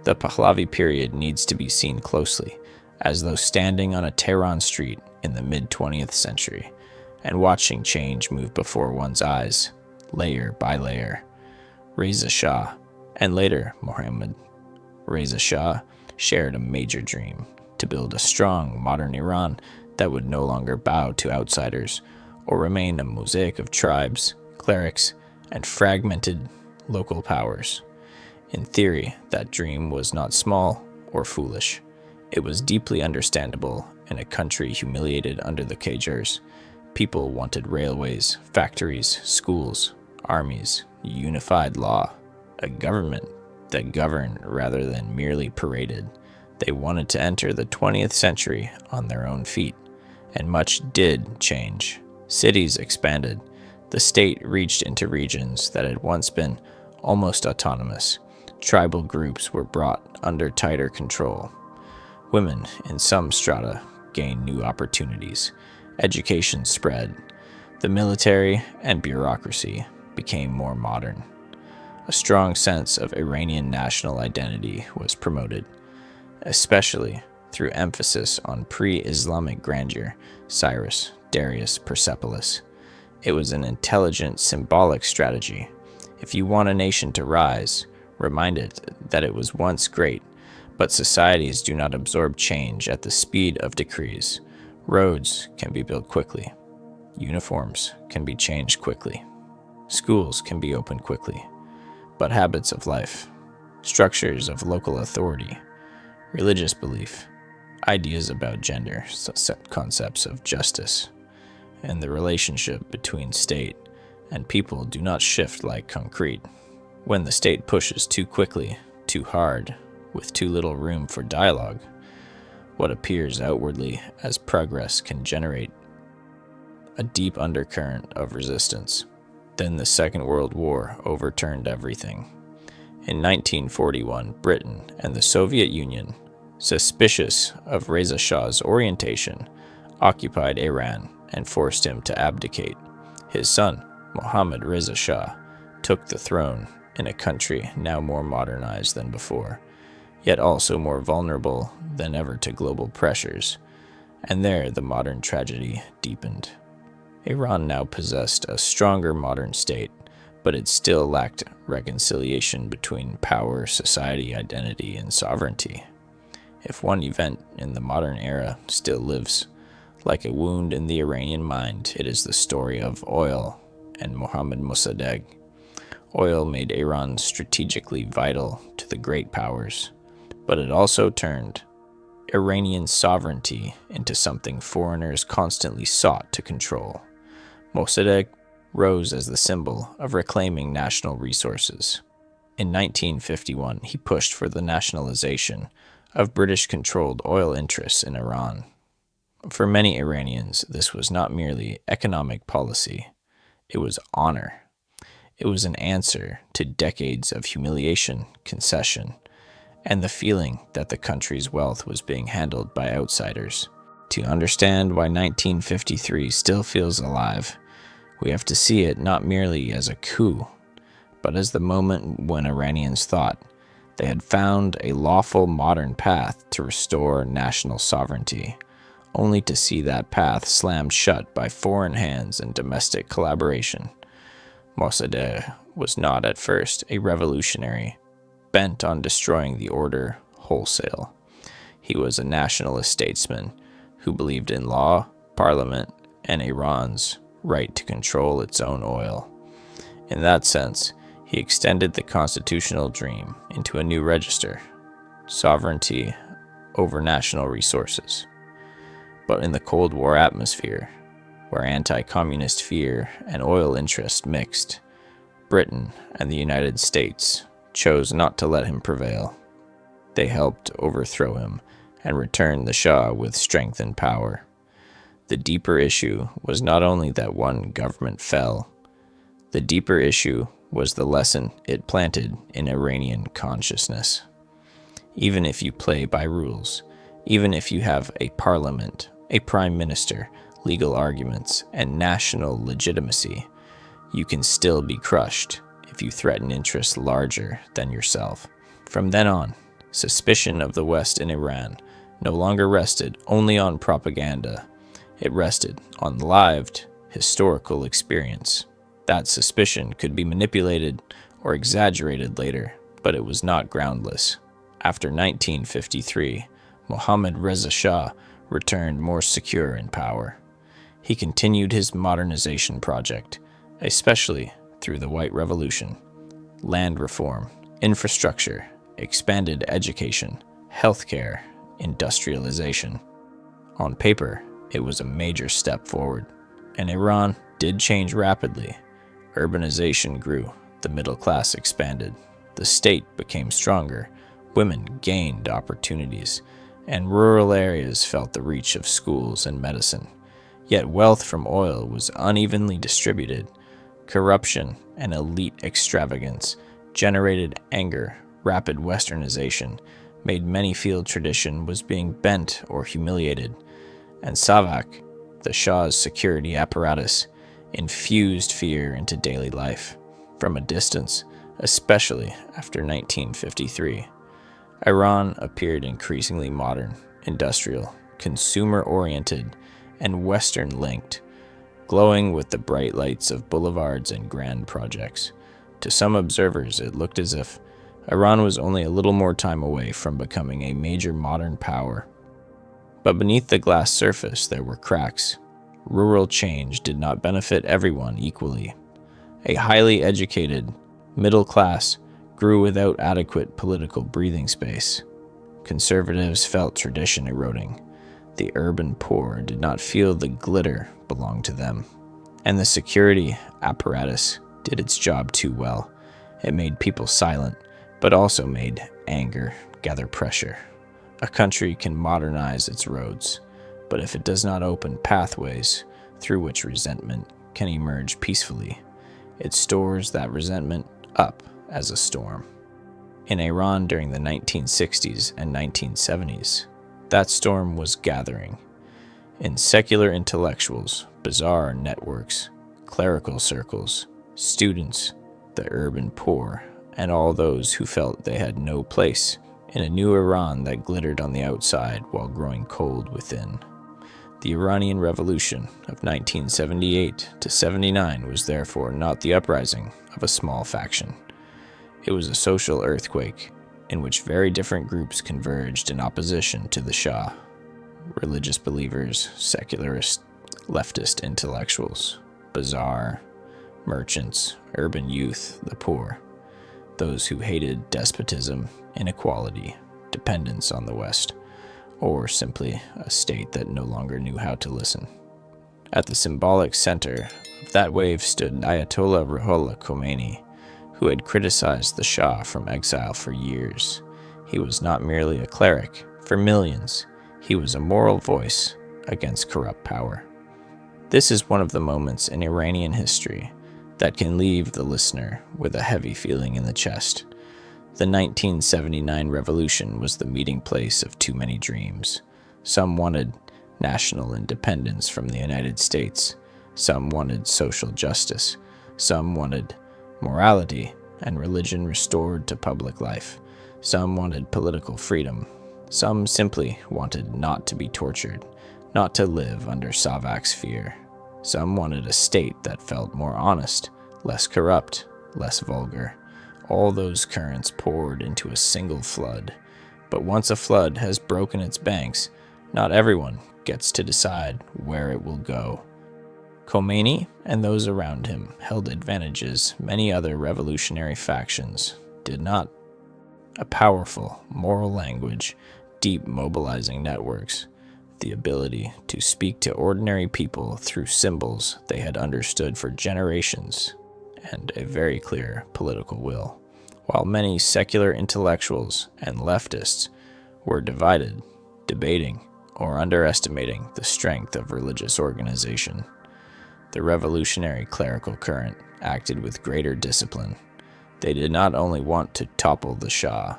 The Pahlavi period needs to be seen closely, as though standing on a Tehran street in the mid-20th century and watching change move before one's eyes, layer by layer. Reza Shah, and later Mohammad Reza Shah, shared a major dream to build a strong, modern Iran that would no longer bow to outsiders or remain a mosaic of tribes, clerics, and fragmented local powers. In theory, that dream was not small or foolish. It was deeply understandable in a country humiliated under the Qajars. People wanted railways, factories, schools, armies, unified law, a government that governed rather than merely paraded. They wanted to enter the 20th century on their own feet, and much did change. Cities expanded. The state reached into regions that had once been almost autonomous. Tribal groups were brought under tighter control. Women in some strata gained new opportunities. Education spread. The military and bureaucracy became more modern. A strong sense of Iranian national identity was promoted, especially through emphasis on pre-Islamic grandeur, Cyrus, Darius, Persepolis. It was an intelligent, symbolic strategy. If you want a nation to rise, remind it that it was once great, but societies do not absorb change at the speed of decrees. Roads can be built quickly. Uniforms can be changed quickly. Schools can be opened quickly. But habits of life, structures of local authority, religious belief, ideas about gender, concepts of justice, and the relationship between state and people do not shift like concrete. When the state pushes too quickly, too hard, with too little room for dialogue, what appears outwardly as progress can generate a deep undercurrent of resistance. Then the Second World War overturned everything. In 1941, Britain and the Soviet Union, suspicious of Reza Shah's orientation, occupied Iran and forced him to abdicate. His son, Mohammad Reza Shah, took the throne in a country now more modernized than before, yet also more vulnerable than ever to global pressures. And there the modern tragedy deepened. Iran now possessed a stronger modern state, but it still lacked reconciliation between power, society, identity, and sovereignty. If one event in the modern era still lives like a wound in the Iranian mind, it is the story of oil and Mohammad Mossadegh. Oil made Iran strategically vital to the great powers, but it also turned Iranian sovereignty into something foreigners constantly sought to control. Mossadegh rose as the symbol of reclaiming national resources. In 1951, he pushed for the nationalization of British-controlled oil interests in Iran. For many Iranians, this was not merely economic policy, it was honor. It was an answer to decades of humiliation, concession, and the feeling that the country's wealth was being handled by outsiders. To understand why 1953 still feels alive, we have to see it not merely as a coup, but as the moment when Iranians thought they had found a lawful modern path to restore national sovereignty, only to see that path slammed shut by foreign hands and domestic collaboration. Mossadegh was not at first a revolutionary, bent on destroying the order wholesale. He was a nationalist statesman who believed in law, parliament, and Iran's right to control its own oil. In that sense, he extended the constitutional dream into a new register: sovereignty over national resources. But in the Cold War atmosphere, where anti-communist fear and oil interest mixed, Britain and the United States chose not to let him prevail. They helped overthrow him and return the Shah with strength and power. The deeper issue was not only that one government fell, the deeper issue was the lesson it planted in Iranian consciousness. Even if you play by rules, even if you have a parliament, a prime minister, legal arguments, and national legitimacy, you can still be crushed if you threaten interests larger than yourself. From then on, suspicion of the West in Iran no longer rested only on propaganda. It rested on lived historical experience. That suspicion could be manipulated or exaggerated later, but it was not groundless. After 1953, Mohammad Reza Shah returned more secure in power. He continued his modernization project, especially through the White Revolution. Land reform, infrastructure, expanded education, healthcare, industrialization. On paper, it was a major step forward, and Iran did change rapidly. Urbanization grew, the middle class expanded, the state became stronger, women gained opportunities, and rural areas felt the reach of schools and medicine. Yet wealth from oil was unevenly distributed. Corruption and elite extravagance generated anger. Rapid westernization made many feel tradition was being bent or humiliated. And Savak, the Shah's security apparatus, infused fear into daily life. From a distance, especially after 1953, Iran appeared increasingly modern, industrial, consumer-oriented, and Western-linked, glowing with the bright lights of boulevards and grand projects. To some observers, it looked as if Iran was only a little more time away from becoming a major modern power. But beneath the glass surface, there were cracks. Rural change did not benefit everyone equally. A highly educated middle class grew without adequate political breathing space. Conservatives felt tradition eroding. The urban poor did not feel the glitter belonged to them. And the security apparatus did its job too well. It made people silent, but also made anger gather pressure. A country can modernize its roads, but if it does not open pathways through which resentment can emerge peacefully, It stores that resentment up as a storm. In Iran during the 1960s and 1970s, that storm was gathering. In secular intellectuals, bizarre networks, clerical circles, students, the urban poor, and all those who felt they had no place in a new Iran that glittered on the outside while growing cold within. The Iranian Revolution of 1978 to 79 was therefore not the uprising of a small faction. It was a social earthquake in which very different groups converged in opposition to the Shah. Religious believers, secularist, leftist intellectuals, bazaar, merchants, urban youth, the poor, those who hated despotism, inequality, dependence on the West, or simply a state that no longer knew how to listen. At the symbolic center of that wave stood Ayatollah Ruhollah Khomeini, who had criticized the Shah from exile for years. He was not merely a cleric. For millions, he was a moral voice against corrupt power. This is one of the moments in Iranian history that can leave the listener with a heavy feeling in the chest. The 1979 revolution was the meeting place of too many dreams. Some wanted national independence from the United States. Some wanted social justice. Some wanted morality and religion restored to public life. Some wanted political freedom. Some simply wanted not to be tortured, not to live under Savak's fear. Some wanted a state that felt more honest, less corrupt, less vulgar. All those currents poured into a single flood. But once a flood has broken its banks, not everyone gets to decide where it will go. Khomeini and those around him held advantages many other revolutionary factions did not. A powerful moral language, deep mobilizing networks, the ability to speak to ordinary people through symbols they had understood for generations, and a very clear political will. While many secular intellectuals and leftists were divided, debating, or underestimating the strength of religious organization, the revolutionary clerical current acted with greater discipline. They did not only want to topple the Shah,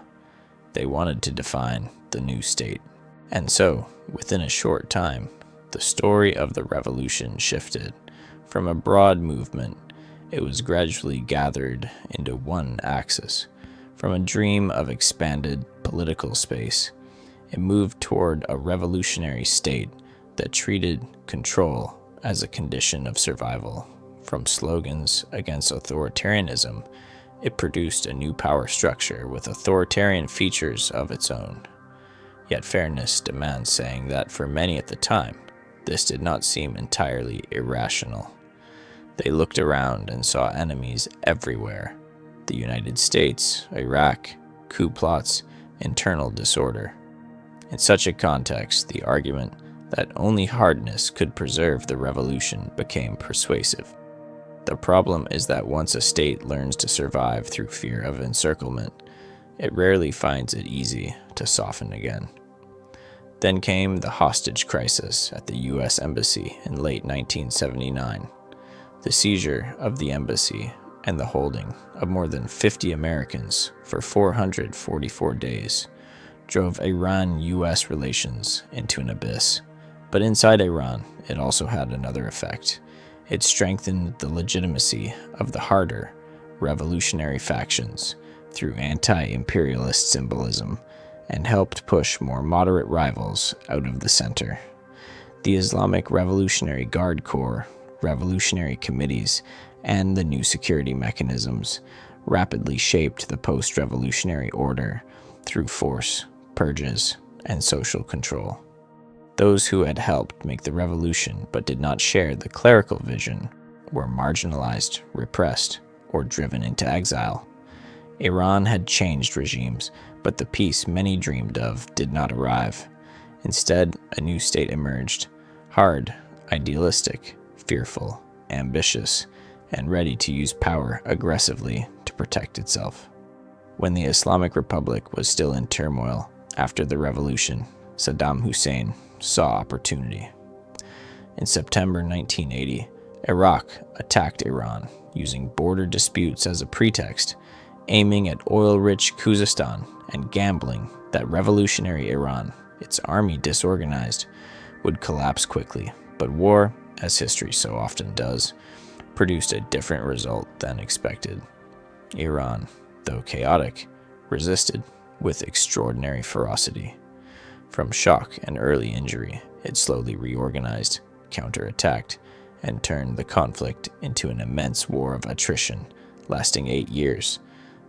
they wanted to define the new state. And so, within a short time, the story of the revolution shifted. From a broad movement, it was gradually gathered into one axis. From a dream of expanded political space, it moved toward a revolutionary state that treated control as a condition of survival. From slogans against authoritarianism, it produced a new power structure with authoritarian features of its own. Yet fairness demands saying that for many at the time, this did not seem entirely irrational. They looked around and saw enemies everywhere: the United States, Iraq, coup plots, internal disorder. In such a context, the argument that only hardness could preserve the revolution became persuasive. The problem is that once a state learns to survive through fear of encirclement, it rarely finds it easy to soften again. Then came the hostage crisis at the U.S. Embassy in late 1979. The seizure of the embassy and the holding of more than 50 Americans for 444 days drove Iran-U.S. relations into an abyss. But inside Iran, it also had another effect. It strengthened the legitimacy of the harder, revolutionary factions through anti-imperialist symbolism and helped push more moderate rivals out of the center. The Islamic Revolutionary Guard Corps, revolutionary committees, and the new security mechanisms rapidly shaped the post-revolutionary order through force, purges, and social control. Those who had helped make the revolution but did not share the clerical vision were marginalized, repressed, or driven into exile. Iran had changed regimes, but the peace many dreamed of did not arrive. Instead, a new state emerged, hard, idealistic, fearful, ambitious, and ready to use power aggressively to protect itself. When the Islamic Republic was still in turmoil after the revolution, Saddam Hussein saw opportunity. In September 1980, Iraq attacked Iran, using border disputes as a pretext, aiming at oil-rich Khuzestan and gambling that revolutionary Iran, its army disorganized, would collapse quickly. But war, as history so often does, produced a different result than expected. Iran, though chaotic, resisted with extraordinary ferocity. From shock and early injury, it slowly reorganized, counterattacked, and turned the conflict into an immense war of attrition, lasting 8 years.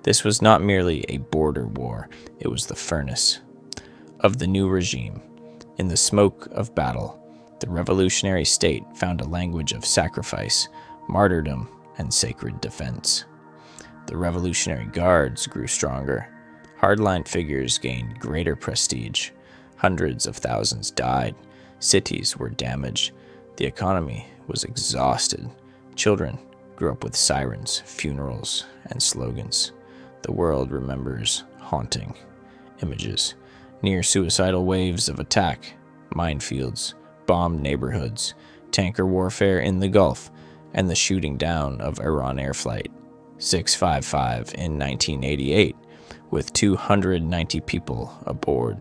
This was not merely a border war, it was the furnace of the new regime. In the smoke of battle, the revolutionary state found a language of sacrifice, martyrdom, and sacred defense. The Revolutionary Guards grew stronger. Hardline figures gained greater prestige. Hundreds of thousands died. Cities were damaged. The economy was exhausted. Children grew up with sirens, funerals, and slogans. The world remembers haunting images, near suicidal waves of attack, minefields, bombed neighborhoods, tanker warfare in the Gulf, and the shooting down of Iran Air Flight 655 in 1988, with 290 people aboard.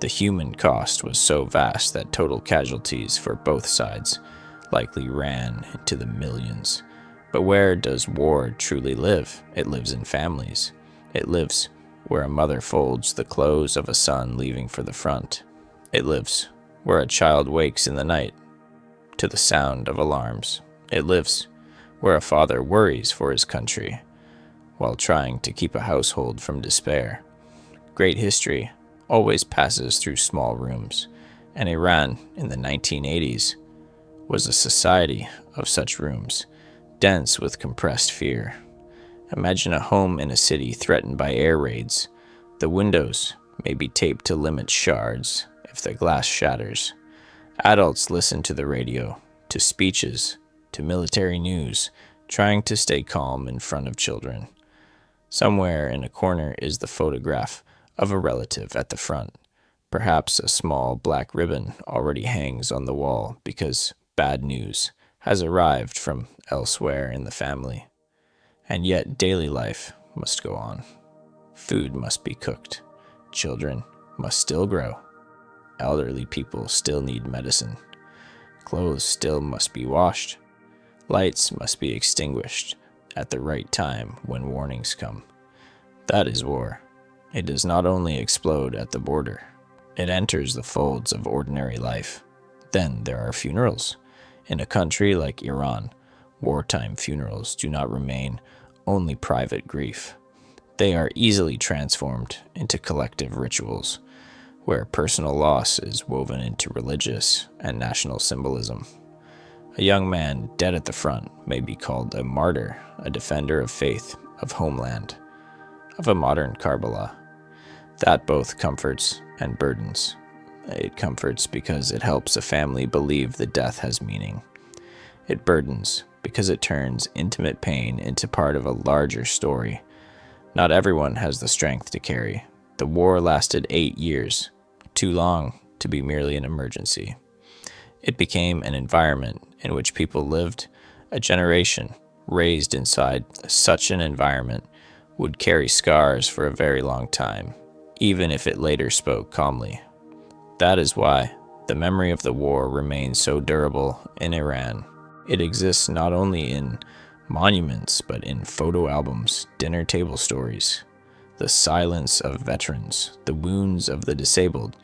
The human cost was so vast that total casualties for both sides likely ran into the millions. But where does war truly live? It lives in families. It lives where a mother folds the clothes of a son leaving for the front. It lives where a child wakes in the night to the sound of alarms. It lives where a father worries for his country while trying to keep a household from despair. Great history always passes through small rooms, and Iran in the 1980s was a society of such rooms, dense with compressed fear. Imagine a home in a city threatened by air raids. The windows may be taped to limit shards if the glass shatters. Adults listen to the radio, to speeches, to military news, trying to stay calm in front of children. Somewhere in a corner is the photograph of a relative at the front. Perhaps a small black ribbon already hangs on the wall because bad news has arrived from elsewhere in the family. And yet daily life must go on. Food must be cooked. Children must still grow. Elderly people still need medicine. Clothes still must be washed. Lights must be extinguished at the right time when warnings come. That is war. It does not only explode at the border. It enters the folds of ordinary life. Then there are funerals. In a country like Iran, wartime funerals do not remain only private grief. They are easily transformed into collective rituals, where personal loss is woven into religious and national symbolism. A young man dead at the front may be called a martyr, a defender of faith, of homeland, of a modern Karbala. That both comforts and burdens. It comforts because it helps a family believe that death has meaning. It burdens because it turns intimate pain into part of a larger story. Not everyone has the strength to carry. The war lasted 8 years, too long to be merely an emergency. It became an environment in which people lived. A generation raised inside such an environment would carry scars for a very long time, even if it later spoke calmly. That is why the memory of the war remains so durable in Iran. It exists not only in monuments, but in photo albums, dinner table stories, the silence of veterans, the wounds of the disabled,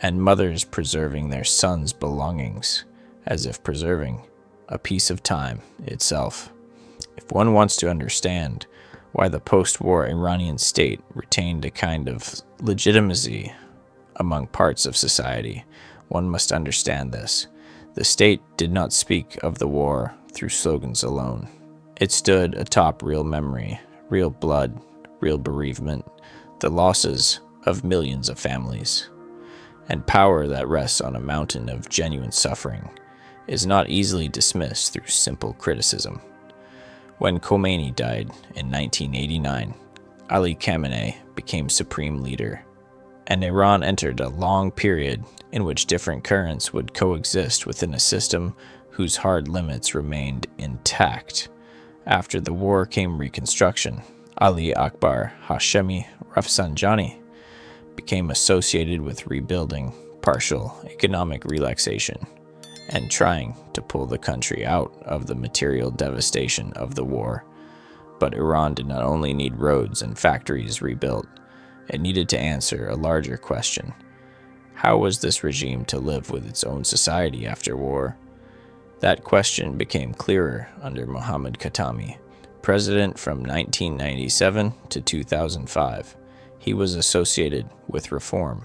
and mothers preserving their sons' belongings, as if preserving a piece of time itself. If one wants to understand why the post-war Iranian state retained a kind of legitimacy among parts of society, one must understand this. The state did not speak of the war through slogans alone. It stood atop real memory, real blood, real bereavement, the losses of millions of families. And power that rests on a mountain of genuine suffering is not easily dismissed through simple criticism. When Khomeini died in 1989, Ali Khamenei became supreme leader, and Iran entered a long period in which different currents would coexist within a system whose hard limits remained intact. After the war came reconstruction. Ali Akbar Hashemi Rafsanjani became associated with rebuilding, partial economic relaxation, and trying to pull the country out of the material devastation of the war. But Iran did not only need roads and factories rebuilt, it needed to answer a larger question. How was this regime to live with its own society after war? That question became clearer under Mohammad Khatami, president from 1997 to 2005. He was associated with reform,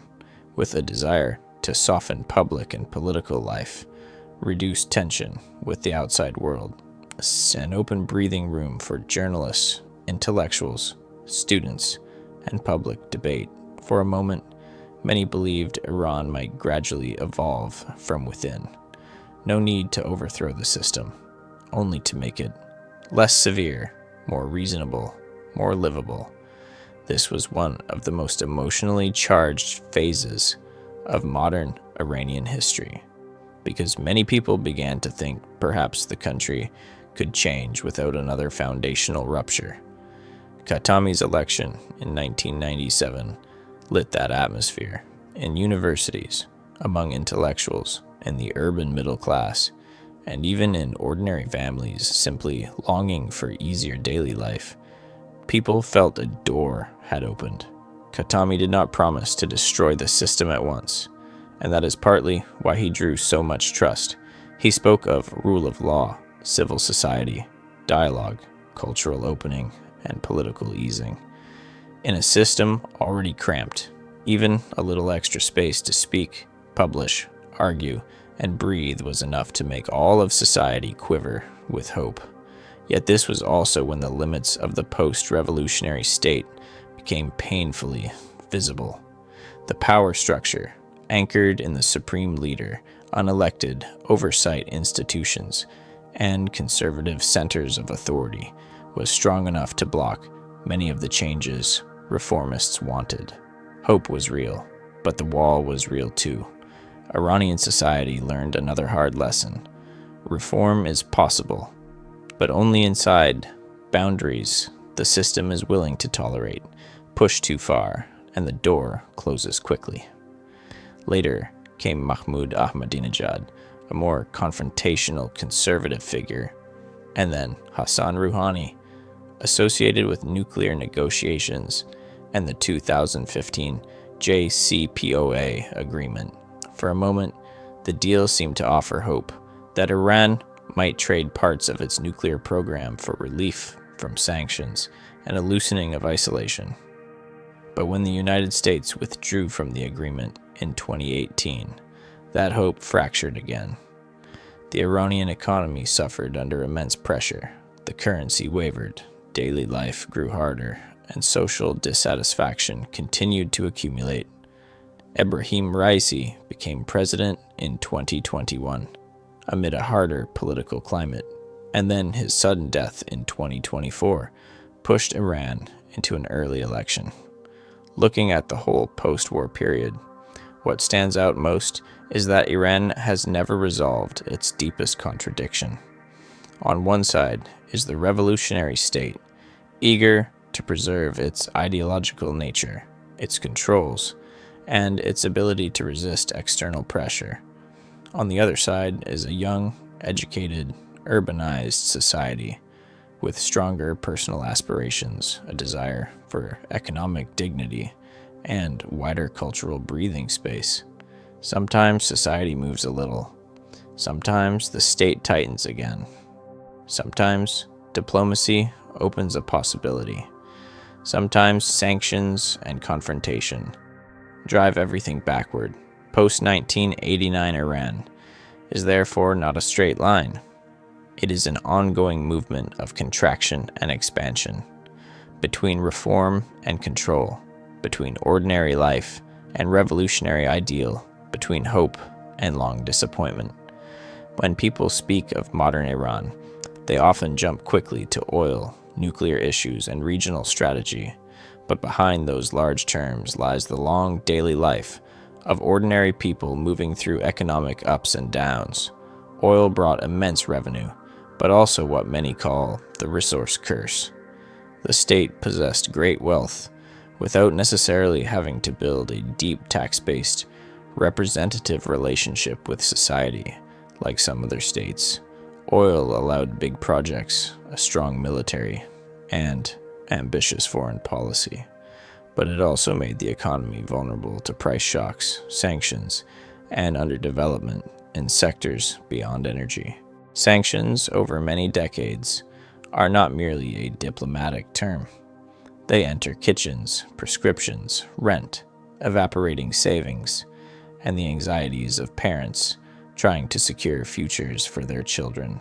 with a desire to soften public and political life, reduce tension with the outside world, an open breathing room for journalists, intellectuals, students, and public debate. For a moment, many believed Iran might gradually evolve from within. No need to overthrow the system, only to make it less severe, more reasonable, more livable. This was one of the most emotionally charged phases of modern Iranian history, because many people began to think perhaps the country could change without another foundational rupture. Khatami's election in 1997 lit that atmosphere in universities, among intellectuals, in the urban middle class, and even in ordinary families simply longing for easier daily life. People felt a door had opened. Khatami did not promise to destroy the system at once, and that is partly why he drew so much trust. He spoke of rule of law, civil society, dialogue, cultural opening, and political easing. In a system already cramped, even a little extra space to speak, publish, argue, and breathe was enough to make all of society quiver with hope. Yet this was also when the limits of the post-revolutionary state became painfully visible. The power structure, anchored in the supreme leader, unelected oversight institutions, and conservative centers of authority, was strong enough to block many of the changes reformists wanted. Hope was real, but the wall was real too. Iranian society learned another hard lesson. Reform is possible, but only inside boundaries the system is willing to tolerate. Push too far, and the door closes quickly. Later came Mahmoud Ahmadinejad, a more confrontational conservative figure, and then Hassan Rouhani, associated with nuclear negotiations and the 2015 JCPOA agreement. For a moment, the deal seemed to offer hope that Iran might trade parts of its nuclear program for relief from sanctions and a loosening of isolation. But when the United States withdrew from the agreement in 2018, that hope fractured again. The Iranian economy suffered under immense pressure. The currency wavered, daily life grew harder, and social dissatisfaction continued to accumulate. Ebrahim Raisi became president in 2021, amid a harder political climate, and then his sudden death in 2024 pushed Iran into an early election. Looking at the whole post-war period, what stands out most is that Iran has never resolved its deepest contradiction. On one side is the revolutionary state, eager to preserve its ideological nature, its controls, and its ability to resist external pressure. On the other side is a young, educated, urbanized society with stronger personal aspirations, a desire for economic dignity, and wider cultural breathing space. Sometimes society moves a little. Sometimes the state tightens again. Sometimes diplomacy opens a possibility. Sometimes sanctions and confrontation drive everything backward. Post-1989 Iran is therefore not a straight line. It is an ongoing movement of contraction and expansion, between reform and control, between ordinary life and revolutionary ideal, between hope and long disappointment. When people speak of modern Iran, they often jump quickly to oil, nuclear issues, and regional strategy. But behind those large terms lies the long daily life of ordinary people moving through economic ups and downs. Oil brought immense revenue, but also what many call the resource curse. The state possessed great wealth without necessarily having to build a deep tax-based, representative relationship with society like some other states. Oil allowed big projects, a strong military, and ambitious foreign policy. But it also made the economy vulnerable to price shocks, sanctions, and underdevelopment in sectors beyond energy. Sanctions over many decades are not merely a diplomatic term. They enter kitchens, prescriptions, rent, evaporating savings, and the anxieties of parents trying to secure futures for their children.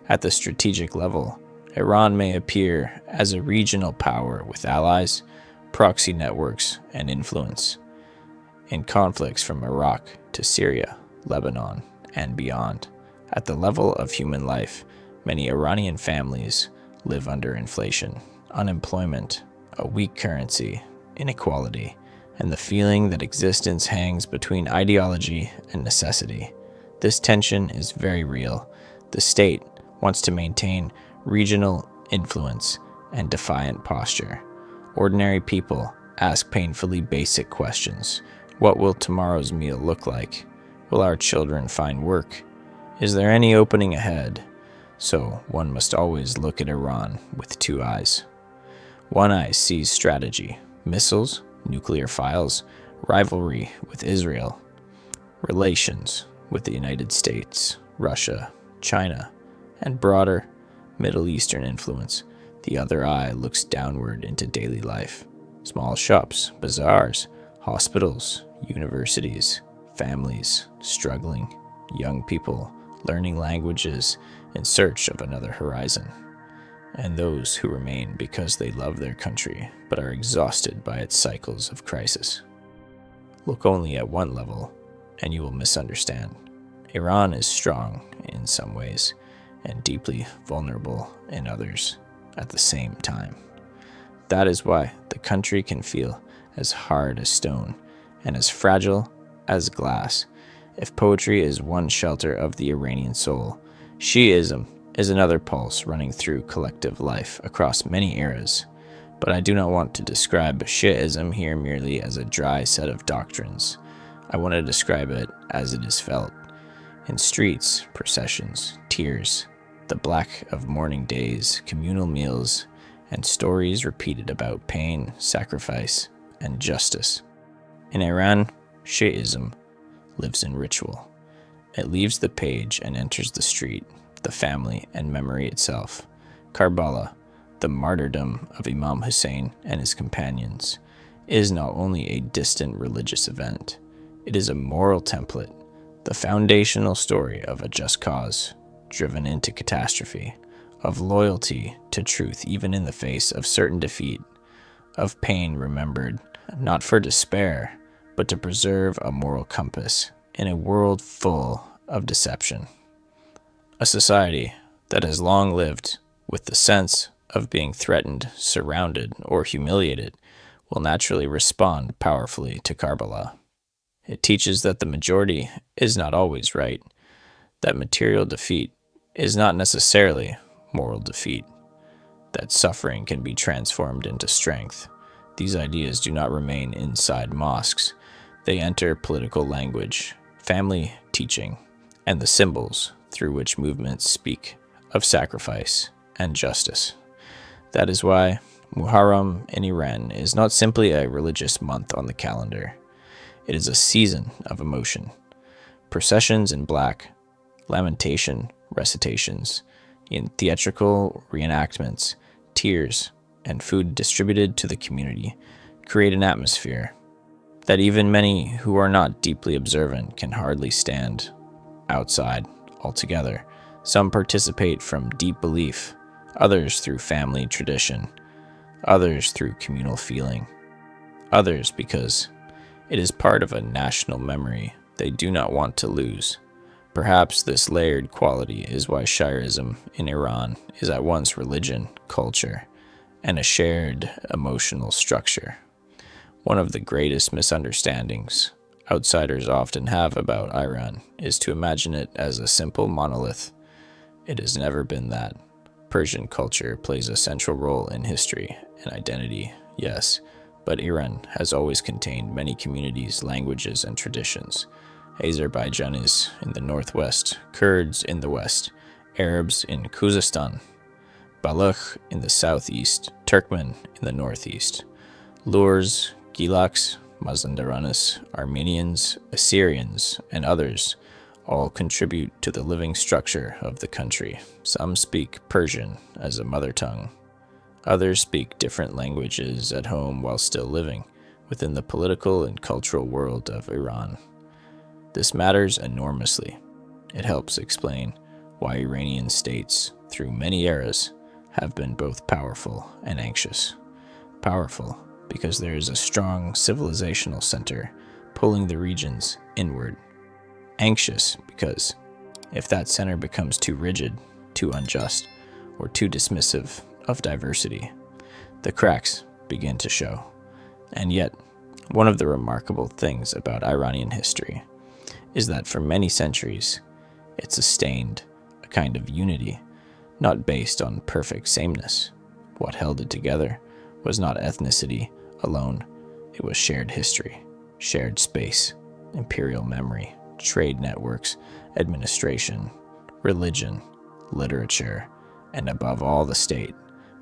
At the strategic level, Iran may appear as a regional power with allies, proxy networks, and influence in conflicts from Iraq to Syria, Lebanon, and beyond. At the level of human life, many Iranian families live under inflation, unemployment, a weak currency, inequality, and the feeling that existence hangs between ideology and necessity. This tension is very real. The state wants to maintain regional influence and defiant posture. Ordinary people ask painfully basic questions. What will tomorrow's meal look like? Will our children find work? Is there any opening ahead? So one must always look at Iran with two eyes. One eye sees strategy, missiles, nuclear files, rivalry with Israel, relations with the United States, Russia, China, and broader Middle Eastern influence. The other eye looks downward into daily life. Small shops, bazaars, hospitals, universities, families struggling, young people learning languages in search of another horizon, and those who remain because they love their country but are exhausted by its cycles of crisis. Look only at one level and you will misunderstand. Iran is strong in some ways and deeply vulnerable in others at the same time. That is why the country can feel as hard as stone and as fragile as glass. If poetry is one shelter of the Iranian soul, Shi'ism is another pulse running through collective life across many eras. But I do not want to describe Shi'ism here merely as a dry set of doctrines. I want to describe it as it is felt. In streets, processions, tears, the black of mourning days, communal meals, and stories repeated about pain, sacrifice, and justice. In Iran, Shi'ism lives in ritual. It leaves the page and enters the street, the family, and memory itself. Karbala, the martyrdom of Imam Hussein and his companions, is not only a distant religious event, it is a moral template, the foundational story of a just cause driven into catastrophe, of loyalty to truth even in the face of certain defeat, of pain remembered, not for despair, but to preserve a moral compass in a world full of deception. A society that has long lived with the sense of being threatened, surrounded, or humiliated will naturally respond powerfully to Karbala. It teaches that the majority is not always right, that material defeat is not necessarily moral defeat, that suffering can be transformed into strength. These ideas do not remain inside mosques. They enter political language, family teaching, and the symbols through which movements speak of sacrifice and justice. That is why Muharram in Iran is not simply a religious month on the calendar. It is a season of emotion. Processions in black, lamentation, recitations, in theatrical reenactments, tears, and food distributed to the community create an atmosphere that even many who are not deeply observant can hardly stand outside altogether. Some participate from deep belief, others through family tradition, others through communal feeling, others because it is part of a national memory they do not want to lose. Perhaps this layered quality is why Shi'ism in Iran is at once religion, culture, and a shared emotional structure. One of the greatest misunderstandings outsiders often have about Iran is to imagine it as a simple monolith It has never been that. Persian culture plays a central role in history and identity, yes, but Iran has always contained many communities, languages, and traditions. Azerbaijanis in the northwest, Kurds in the west, Arabs in Khuzestan, Baloch in the southeast, Turkmen in the northeast, Lurs, Gilaks, Mazandaranis, Armenians, Assyrians, and others all contribute to the living structure of the country. Some speak Persian as a mother tongue. Others speak different languages at home while still living within the political and cultural world of Iran. This matters enormously. It helps explain why Iranian states, through many eras, have been both powerful and anxious. Powerful because there is a strong civilizational center pulling the regions inward. Anxious because if that center becomes too rigid, too unjust, or too dismissive of diversity, the cracks begin to show. And yet, one of the remarkable things about Iranian history is that for many centuries, it sustained a kind of unity, not based on perfect sameness. What held it together was not ethnicity alone, it was shared history, shared space, imperial memory, trade networks, administration, religion, literature, and above all the state.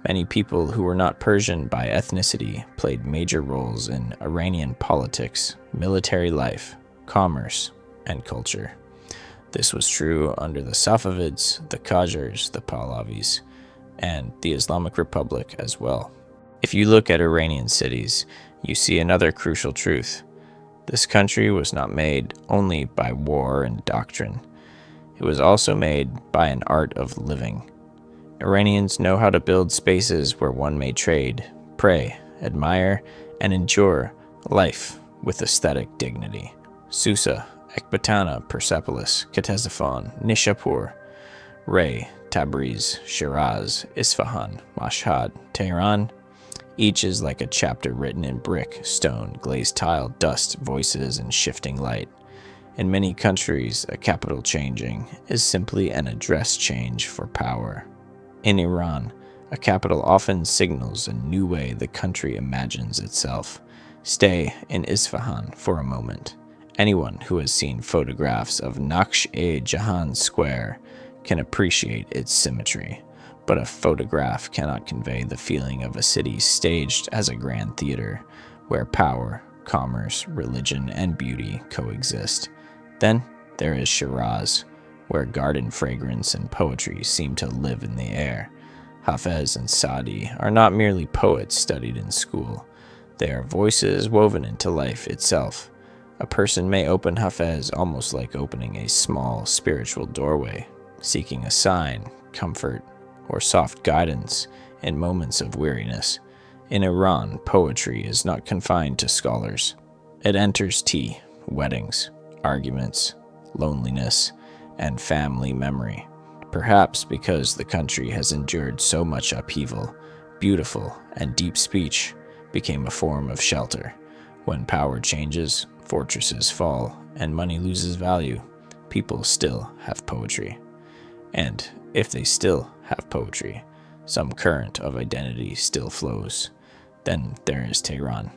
Many people who were not Persian by ethnicity played major roles in Iranian politics, military life, commerce, and culture. This was true under the Safavids, the Qajars, the Pahlavis, and the Islamic Republic as well. If you look at Iranian cities, you see another crucial truth. This country was not made only by war and doctrine. It was also made by an art of living. Iranians know how to build spaces where one may trade, pray, admire, and endure life with aesthetic dignity. Susa, Ekbatana, Persepolis, Ctesiphon, Nishapur, Ray, Tabriz, Shiraz, Isfahan, Mashhad, Tehran. Each is like a chapter written in brick, stone, glazed tile, dust, voices, and shifting light. In many countries, a capital changing is simply an address change for power. In Iran, a capital often signals a new way the country imagines itself. Stay in Isfahan for a moment. Anyone who has seen photographs of Naksh-e-Jahan Square can appreciate its symmetry, but a photograph cannot convey the feeling of a city staged as a grand theater, where power, commerce, religion, and beauty coexist. Then there is Shiraz, where garden fragrance and poetry seem to live in the air. Hafez and Saadi are not merely poets studied in school. They are voices woven into life itself. A person may open Hafez almost like opening a small spiritual doorway, seeking a sign, comfort, or soft guidance in moments of weariness. In Iran, poetry is not confined to scholars. It enters tea, weddings, arguments, loneliness, and family memory. Perhaps because the country has endured so much upheaval, beautiful and deep speech became a form of shelter. When power changes, fortresses fall, and money loses value, people still have poetry. And if they still have poetry, some current of identity still flows. Then there is Tehran,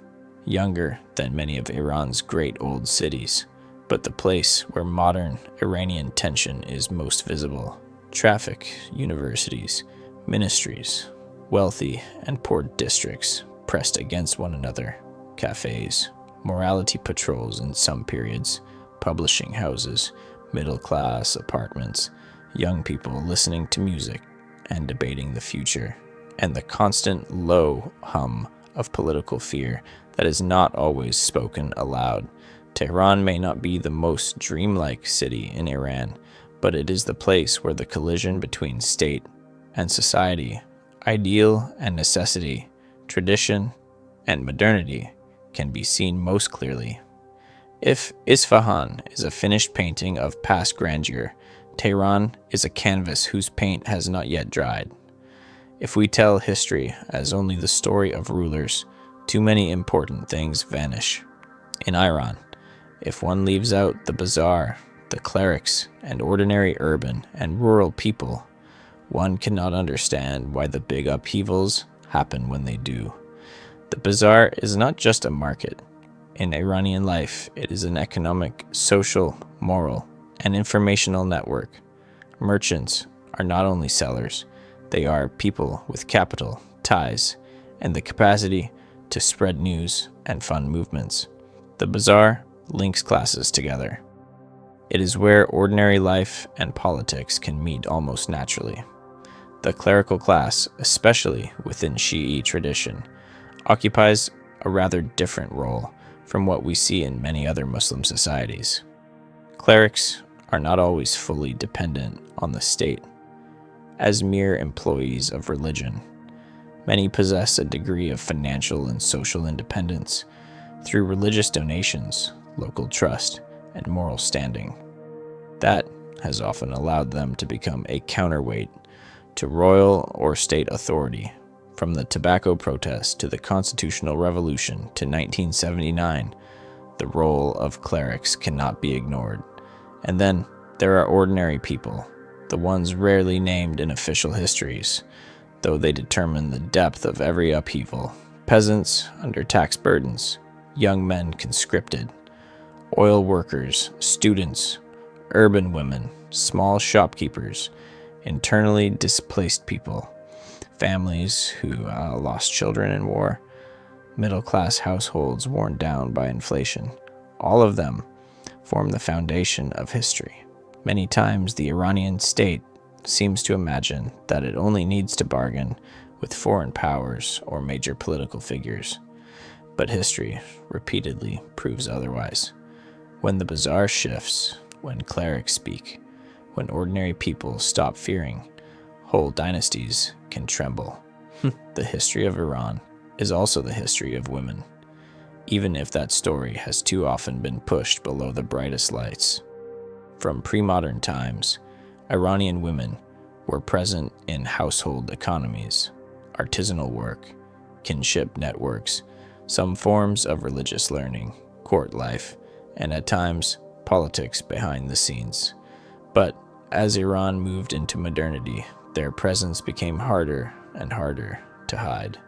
younger than many of Iran's great old cities, but the place where modern Iranian tension is most visible. Traffic, universities, ministries, wealthy and poor districts pressed against one another, cafes, morality patrols in some periods, publishing houses, middle-class apartments, young people listening to music and debating the future, and the constant low hum of political fear that is not always spoken aloud. Tehran may not be the most dreamlike city in Iran, but it is the place where the collision between state and society, ideal and necessity, tradition and modernity can be seen most clearly. If Isfahan is a finished painting of past grandeur, Tehran is a canvas whose paint has not yet dried. If we tell history as only the story of rulers, too many important things vanish. In Iran, if one leaves out the bazaar, the clerics, and ordinary urban and rural people, One cannot understand why the big upheavals happen when they do. The bazaar is not just a market. In Iranian life, it is an economic, social, moral, and informational network. Merchants are not only sellers, they are people with capital, ties, and the capacity to spread news and fund movements. The bazaar links classes together. It is where ordinary life and politics can meet almost naturally. The clerical class, especially within Shi'i tradition, occupies a rather different role from what we see in many other Muslim societies. Clerics are not always fully dependent on the state. As mere employees of religion, many possess a degree of financial and social independence through religious donations, local trust, and moral standing. That has often allowed them to become a counterweight to royal or state authority. From the tobacco protest to the Constitutional Revolution to 1979, the role of clerics cannot be ignored. And then there are ordinary people, the ones rarely named in official histories, though they determine the depth of every upheaval. Peasants under tax burdens, young men conscripted, oil workers, students, urban women, small shopkeepers, internally displaced people, families who lost children in war, middle-class households worn down by inflation. All of them form the foundation of history. Many times the Iranian state seems to imagine that it only needs to bargain with foreign powers or major political figures. But history repeatedly proves otherwise. When the bazaar shifts, when clerics speak, when ordinary people stop fearing, whole dynasties can tremble. The history of Iran is also the history of women, even if that story has too often been pushed below the brightest lights. From pre-modern times, Iranian women were present in household economies, artisanal work, kinship networks, some forms of religious learning, court life, and at times, politics behind the scenes. But as Iran moved into modernity, their presence became harder and harder to hide.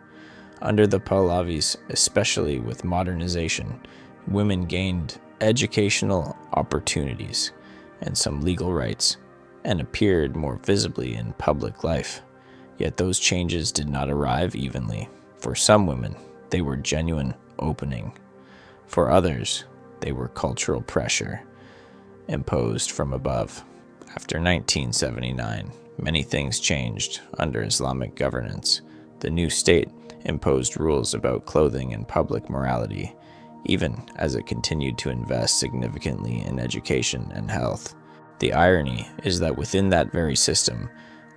Under the Pahlavis, especially with modernization, women gained educational opportunities and some legal rights, and appeared more visibly in public life. Yet those changes did not arrive evenly. For some women, they were genuine opening. For others, they were cultural pressure imposed from above. After 1979, many things changed under Islamic governance. The new state imposed rules about clothing and public morality, even as it continued to invest significantly in education and health. The irony is that within that very system,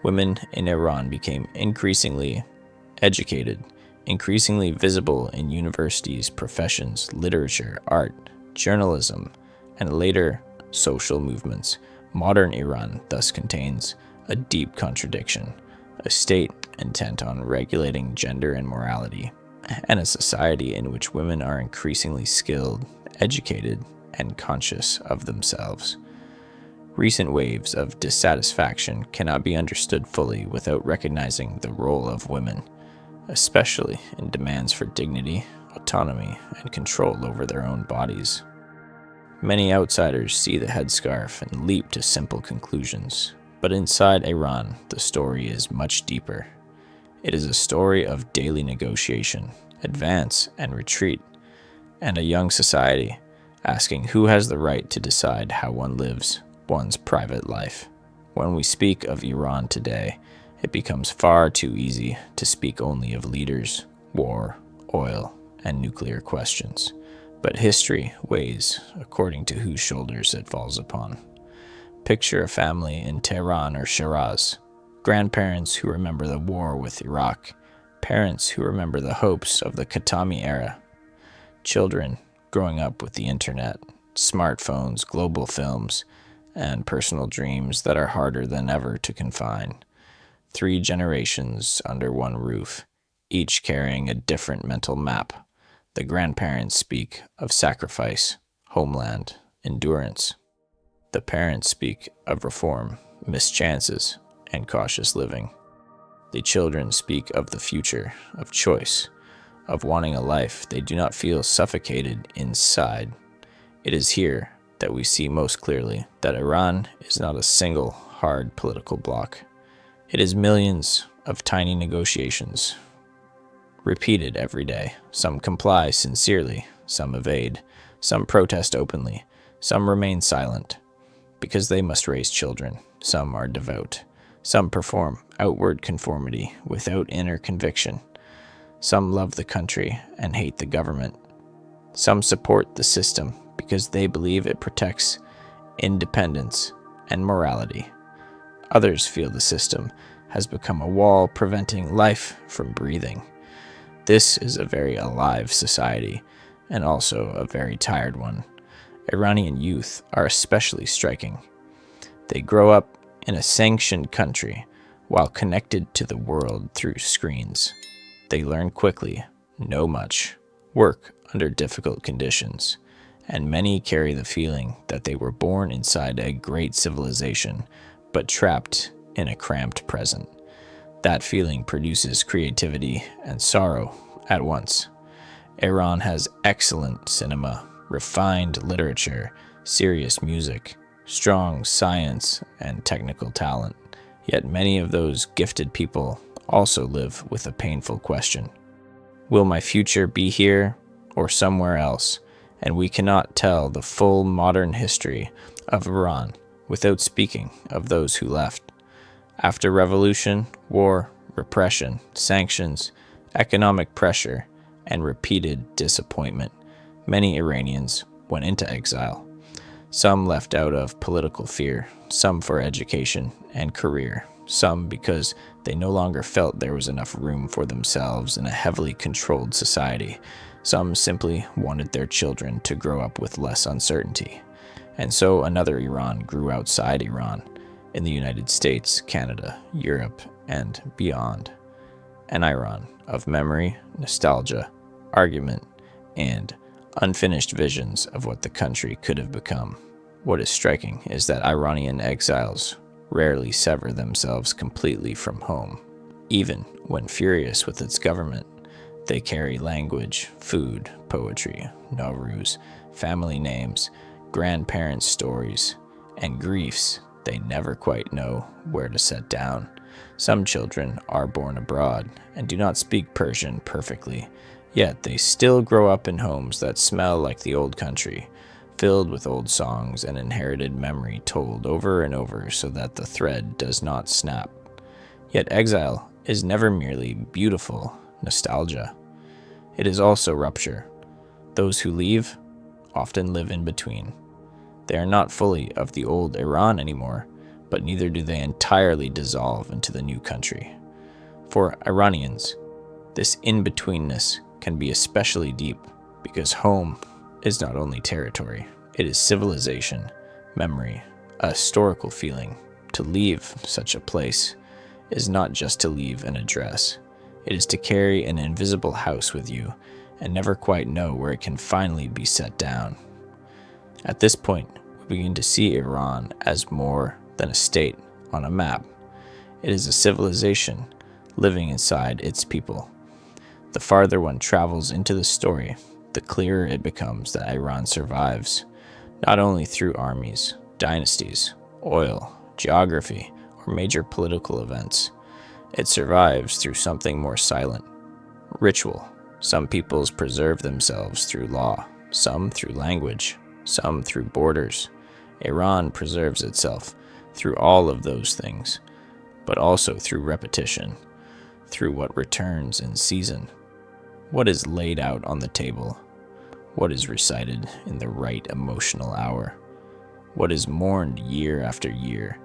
women in Iran became increasingly educated, increasingly visible in universities, professions, literature, art, journalism, and later social movements. Modern Iran thus contains a deep contradiction, a state intent on regulating gender and morality, and a society in which women are increasingly skilled, educated, and conscious of themselves. Recent waves of dissatisfaction cannot be understood fully without recognizing the role of women, especially in demands for dignity, autonomy, and control over their own bodies. Many outsiders see the headscarf and leap to simple conclusions, but inside Iran, the story is much deeper. It is a story of daily negotiation, advance and retreat, and a young society asking who has the right to decide how one lives one's private life. When we speak of Iran today, it becomes far too easy to speak only of leaders, war, oil, and nuclear questions. But history weighs according to whose shoulders it falls upon. Picture a family in Tehran or Shiraz, grandparents who remember the war with Iraq, parents who remember the hopes of the Khatami era, children growing up with the internet, smartphones, global films, and personal dreams that are harder than ever to confine. 3 generations under one roof, each carrying a different mental map. The grandparents speak of sacrifice, homeland, endurance. The parents speak of reform, missed chances, and cautious living. The children speak of the future, of choice, of wanting a life they do not feel suffocated inside. It is here that we see most clearly that Iran is not a single hard political bloc. It is millions of tiny negotiations, repeated every day. Some comply sincerely, some evade, some protest openly, some remain silent, because they must raise children. Some are devout. Some perform outward conformity without inner conviction. Some love the country and hate the government. Some support the system because they believe it protects independence and morality. Others feel the system has become a wall preventing life from breathing. This is a very alive society, and also a very tired one. Iranian youth are especially striking. They grow up in a sanctioned country while connected to the world through screens. They learn quickly, know much, work under difficult conditions, and many carry the feeling that they were born inside a great civilization, but trapped in a cramped present. That feeling produces creativity and sorrow at once. Iran has excellent cinema, refined literature, serious music, strong science and technical talent. Yet many of those gifted people also live with a painful question. Will my future be here or somewhere else? And we cannot tell the full modern history of Iran without speaking of those who left. After revolution, war, repression, sanctions, economic pressure, and repeated disappointment, many Iranians went into exile. Some left out of political fear, some for education and career, some because they no longer felt there was enough room for themselves in a heavily controlled society. Some simply wanted their children to grow up with less uncertainty. And so another Iran grew outside Iran, in the United States, Canada, Europe, and beyond. An Iran of memory, nostalgia, argument, and unfinished visions of what the country could have become. What is striking is that Iranian exiles rarely sever themselves completely from home. Even when furious with its government, they carry language, food, poetry, Nowruz, family names, grandparents' stories, and griefs they never quite know where to set down. Some children are born abroad and do not speak Persian perfectly, yet they still grow up in homes that smell like the old country, filled with old songs and inherited memory told over and over so that the thread does not snap. Yet exile is never merely beautiful nostalgia. It is also rupture. Those who leave often live in between. They are not fully of the old Iran anymore, but neither do they entirely dissolve into the new country. For Iranians, this in-betweenness can be especially deep because home is not only territory, it is civilization, memory, a historical feeling. To leave such a place is not just to leave an address. It is to carry an invisible house with you and never quite know where it can finally be set down. At this point, we begin to see Iran as more than a state on a map. It is a civilization living inside its people. The farther one travels into the story, the clearer it becomes that Iran survives, not only through armies, dynasties, oil, geography, or major political events. It survives through something more silent, ritual. Some peoples preserve themselves through law, some through language, some through borders. Iran preserves itself through all of those things, but also through repetition, through what returns in season. What is laid out on the table? What is recited in the right emotional hour? What is mourned year after year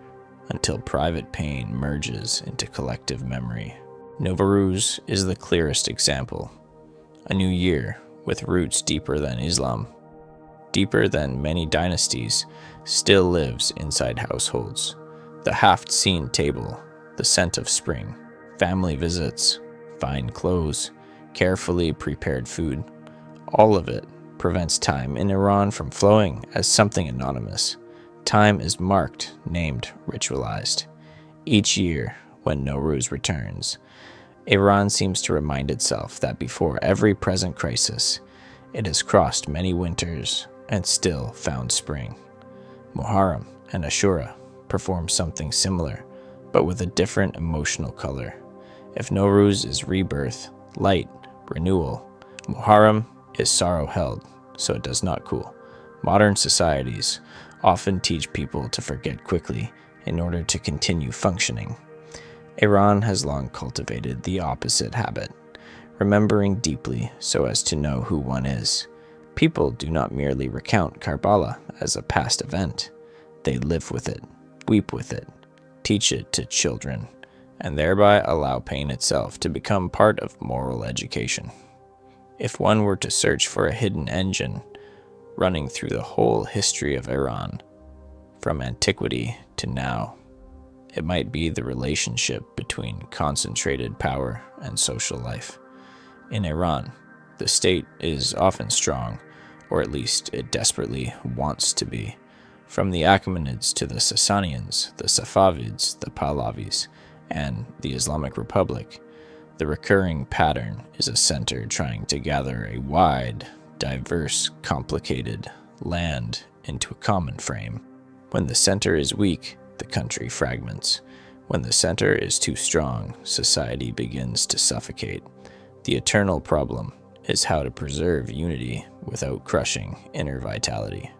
until private pain merges into collective memory? Nowruz is the clearest example. A new year with roots deeper than Islam, deeper than many dynasties, still lives inside households. The half-seen table, the scent of spring, family visits, fine clothes, carefully prepared food, all of it prevents time in Iran from flowing as something anonymous. Time is marked, named, ritualized. Each year, when Nowruz returns, Iran seems to remind itself that before every present crisis, it has crossed many winters and still found spring. Muharram and Ashura perform something similar, but with a different emotional color. If Nowruz is rebirth, light, renewal, Muharram is sorrow held, so it does not cool. Modern societies often teach people to forget quickly in order to continue functioning. Iran has long cultivated the opposite habit, remembering deeply so as to know who one is. People do not merely recount Karbala as a past event. They live with it, weep with it, teach it to children, and thereby allow pain itself to become part of moral education. If one were to search for a hidden engine running through the whole history of Iran, from antiquity to now, it might be the relationship between concentrated power and social life. In Iran, the state is often strong, or at least it desperately wants to be. From the Achaemenids to the Sasanians, the Safavids, the Pahlavis, and the Islamic Republic, the recurring pattern is a center trying to gather a wide, diverse, complicated land into a common frame. When the center is weak, the country fragments. When the center is too strong, society begins to suffocate. The eternal problem is how to preserve unity without crushing inner vitality.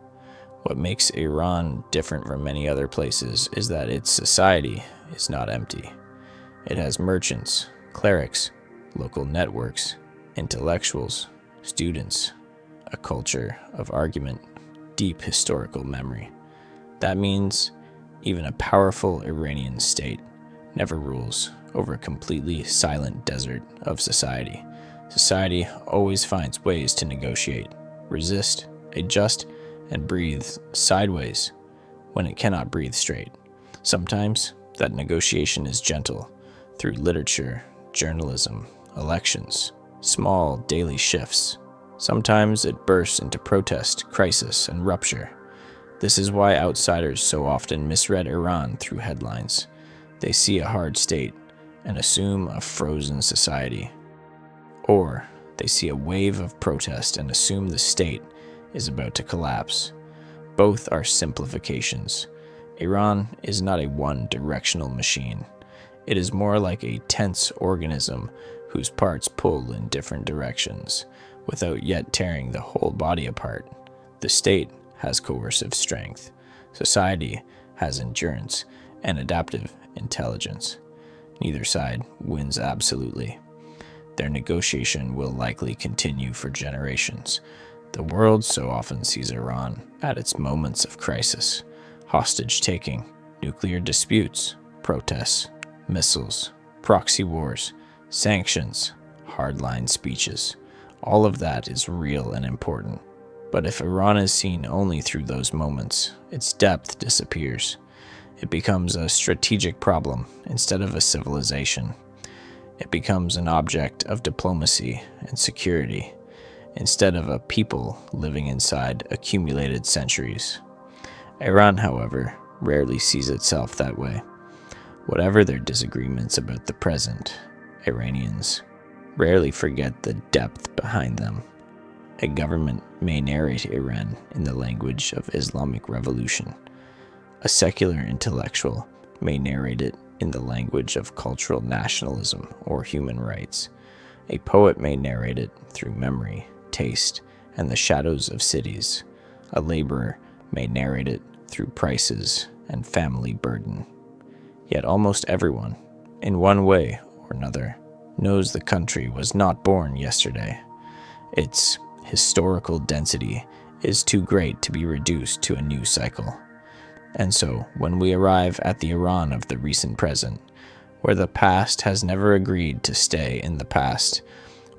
What makes Iran different from many other places is that its society is not empty. It has merchants, clerics, local networks, intellectuals, students, a culture of argument, deep historical memory. That means even a powerful Iranian state never rules over a completely silent desert of society. Society always finds ways to negotiate, resist, adjust, and breathe sideways when it cannot breathe straight. Sometimes that negotiation is gentle through literature, journalism, elections, small daily shifts. Sometimes it bursts into protest, crisis, and rupture. This is why outsiders so often misread Iran through headlines. They see a hard state and assume a frozen society. Or they see a wave of protest and assume the state is about to collapse. Both are simplifications. Iran is not a one-directional machine. It is more like a tense organism whose parts pull in different directions, without yet tearing the whole body apart. The state has coercive strength. Society has endurance and adaptive intelligence. Neither side wins absolutely. Their negotiation will likely continue for generations. The world so often sees Iran at its moments of crisis: hostage-taking, nuclear disputes, protests, missiles, proxy wars, sanctions, hardline speeches. All of that is real and important. But if Iran is seen only through those moments, its depth disappears. It becomes a strategic problem instead of a civilization. It becomes an object of diplomacy and security instead of a people living inside accumulated centuries. Iran, however, rarely sees itself that way. Whatever their disagreements about the present, Iranians rarely forget the depth behind them. A government may narrate Iran in the language of Islamic revolution. A secular intellectual may narrate it in the language of cultural nationalism or human rights. A poet may narrate it through memory, taste, and the shadows of cities. A laborer may narrate it through prices and family burden. Yet almost everyone, in one way or another, knows the country was not born yesterday. Its historical density is too great to be reduced to a new cycle. And so, when we arrive at the Iran of the recent present, where the past has never agreed to stay in the past,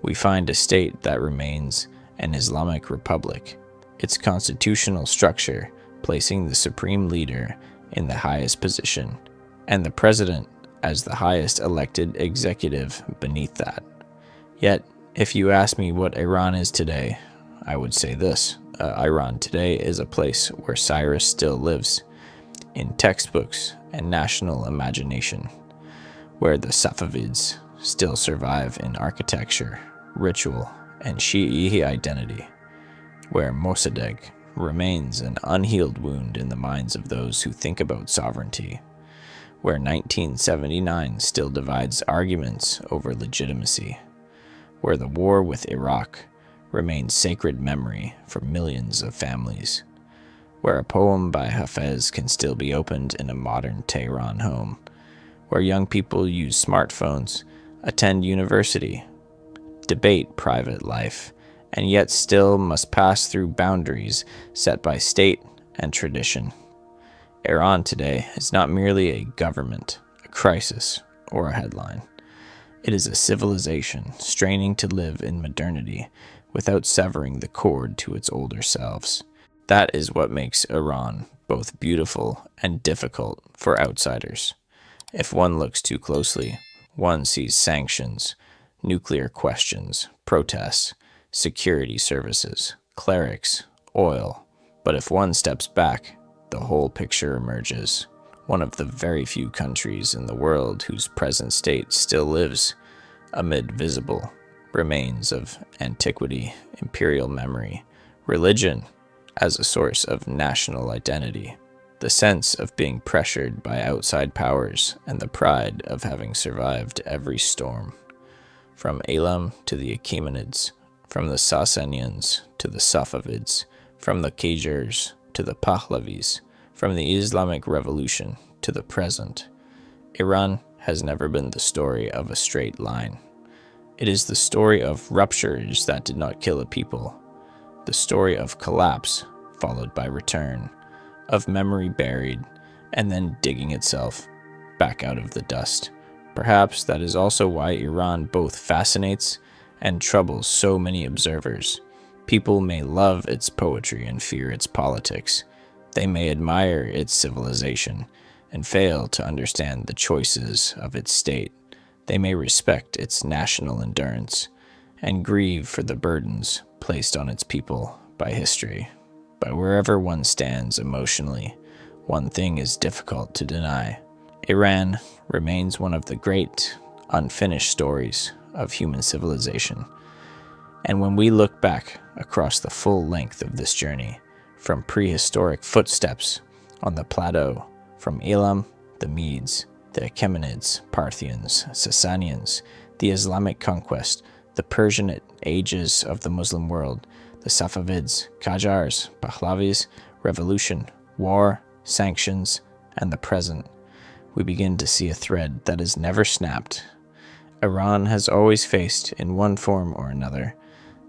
we find a state that remains an Islamic republic, its constitutional structure placing the supreme leader in the highest position, and the president as the highest elected executive beneath that. Yet, if you ask me what Iran is today, I would say this. Iran today is a place where Cyrus still lives. In textbooks, and national imagination, where the Safavids still survive in architecture, ritual, and Shi'i identity, where Mossadegh remains an unhealed wound in the minds of those who think about sovereignty, where 1979 still divides arguments over legitimacy, where the war with Iraq remains sacred memory for millions of families, where a poem by Hafez can still be opened in a modern Tehran home, where young people use smartphones, attend university, debate private life, and yet still must pass through boundaries set by state and tradition. Iran today is not merely a government, a crisis, or a headline. It is a civilization straining to live in modernity without severing the cord to its older selves. That is what makes Iran both beautiful and difficult for outsiders. If one looks too closely, one sees sanctions, nuclear questions, protests, security services, clerics, oil. But if one steps back, the whole picture emerges. One of the very few countries in the world whose present state still lives amid visible remains of antiquity, imperial memory, religion as a source of national identity, the sense of being pressured by outside powers, and the pride of having survived every storm. From Elam to the Achaemenids, from the Sasanians to the Safavids, from the Qajars to the Pahlavis, from the Islamic Revolution to the present, Iran has never been the story of a straight line. It is the story of ruptures that did not kill a people, the story of collapse followed by return, of memory buried and then digging itself back out of the dust. Perhaps that is also why Iran both fascinates and troubles so many observers. People may love its poetry and fear its politics. They may admire its civilization and fail to understand the choices of its state. They may respect its national endurance and grieve for the burdens placed on its people by history. But wherever one stands emotionally, one thing is difficult to deny. Iran remains one of the great, unfinished stories of human civilization. And when we look back across the full length of this journey, from prehistoric footsteps on the Plateau, from Elam, the Medes, the Achaemenids, Parthians, Sasanians, the Islamic conquest, the Persian ages of the Muslim world, the Safavids, Qajars, Pahlavis, revolution, war, sanctions, and the present, we begin to see a thread that is never snapped. Iran has always faced, in one form or another,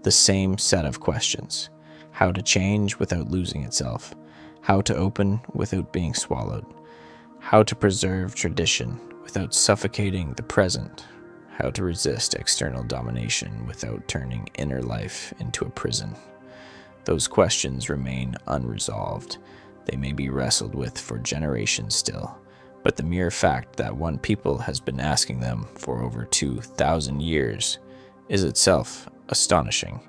the same set of questions: how to change without losing itself, how to open without being swallowed, how to preserve tradition without suffocating the present, how to resist external domination without turning inner life into a prison. Those questions remain unresolved. They may be wrestled with for generations still, but the mere fact that one people has been asking them for over 2,000 years is itself astonishing.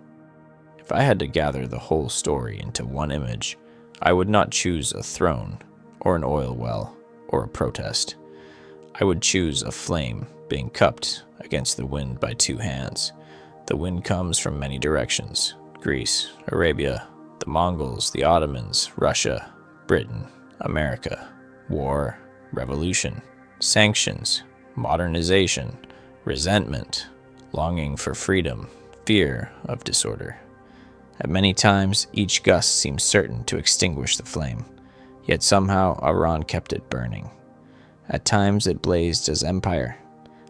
If I had to gather the whole story into one image, I would not choose a throne, or an oil well, or a protest. I would choose a flame being cupped against the wind by two hands. The wind comes from many directions: Greece, Arabia, the Mongols, the Ottomans, Russia, Britain, America, war, revolution, sanctions, modernization, resentment, longing for freedom, fear of disorder. At many times, each gust seemed certain to extinguish the flame, yet somehow Iran kept it burning. At times it blazed as empire.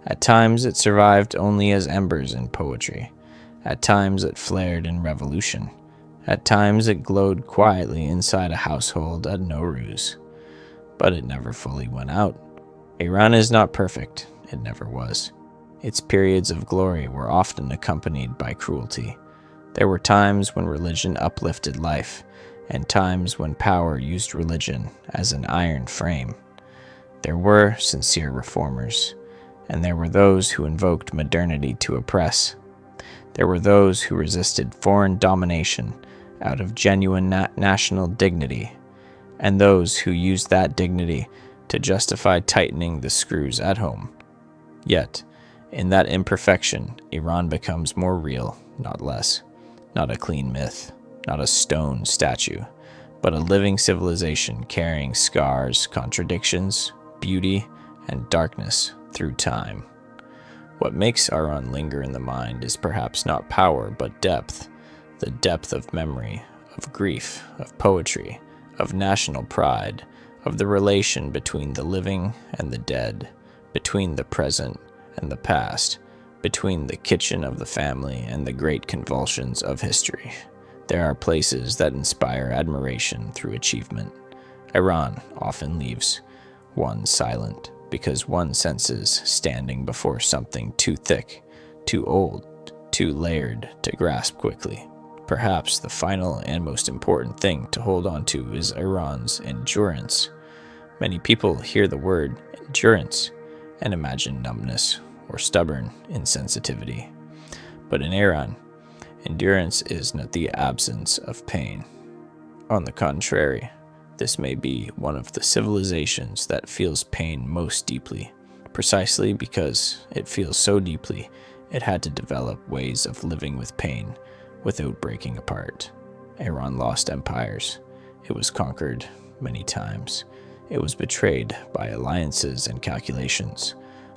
At times it survived only as embers in poetry. At times it flared in revolution. At times it glowed quietly inside a household at Nowruz. But it never fully went out. Iran is not perfect. It never was. Its periods of glory were often accompanied by cruelty. There were times when religion uplifted life, and times when power used religion as an iron frame. There were sincere reformers, and there were those who invoked modernity to oppress. There were those who resisted foreign domination out of genuine national dignity, and those who used that dignity to justify tightening the screws at home. Yet, in that imperfection, Iran becomes more real, not less. Not a clean myth, not a stone statue, but a living civilization carrying scars, contradictions, beauty, and darkness through time. What makes Iran linger in the mind is perhaps not power, but depth. The depth of memory, of grief, of poetry, of national pride, of the relation between the living and the dead, between the present and the past, between the kitchen of the family and the great convulsions of history. There are places that inspire admiration through achievement. Iran often leaves one silent, because one senses standing before something too thick, too old, too layered to grasp quickly. Perhaps the final and most important thing to hold on to is Iran's endurance. Many people hear the word endurance and imagine numbness or stubborn insensitivity. But in Iran, endurance is not the absence of pain. On the contrary, this may be one of the civilizations that feels pain most deeply, precisely because it feels so deeply it had to develop ways of living with pain without breaking apart. Iran lost empires. It was conquered many times. It was betrayed by alliances and calculations,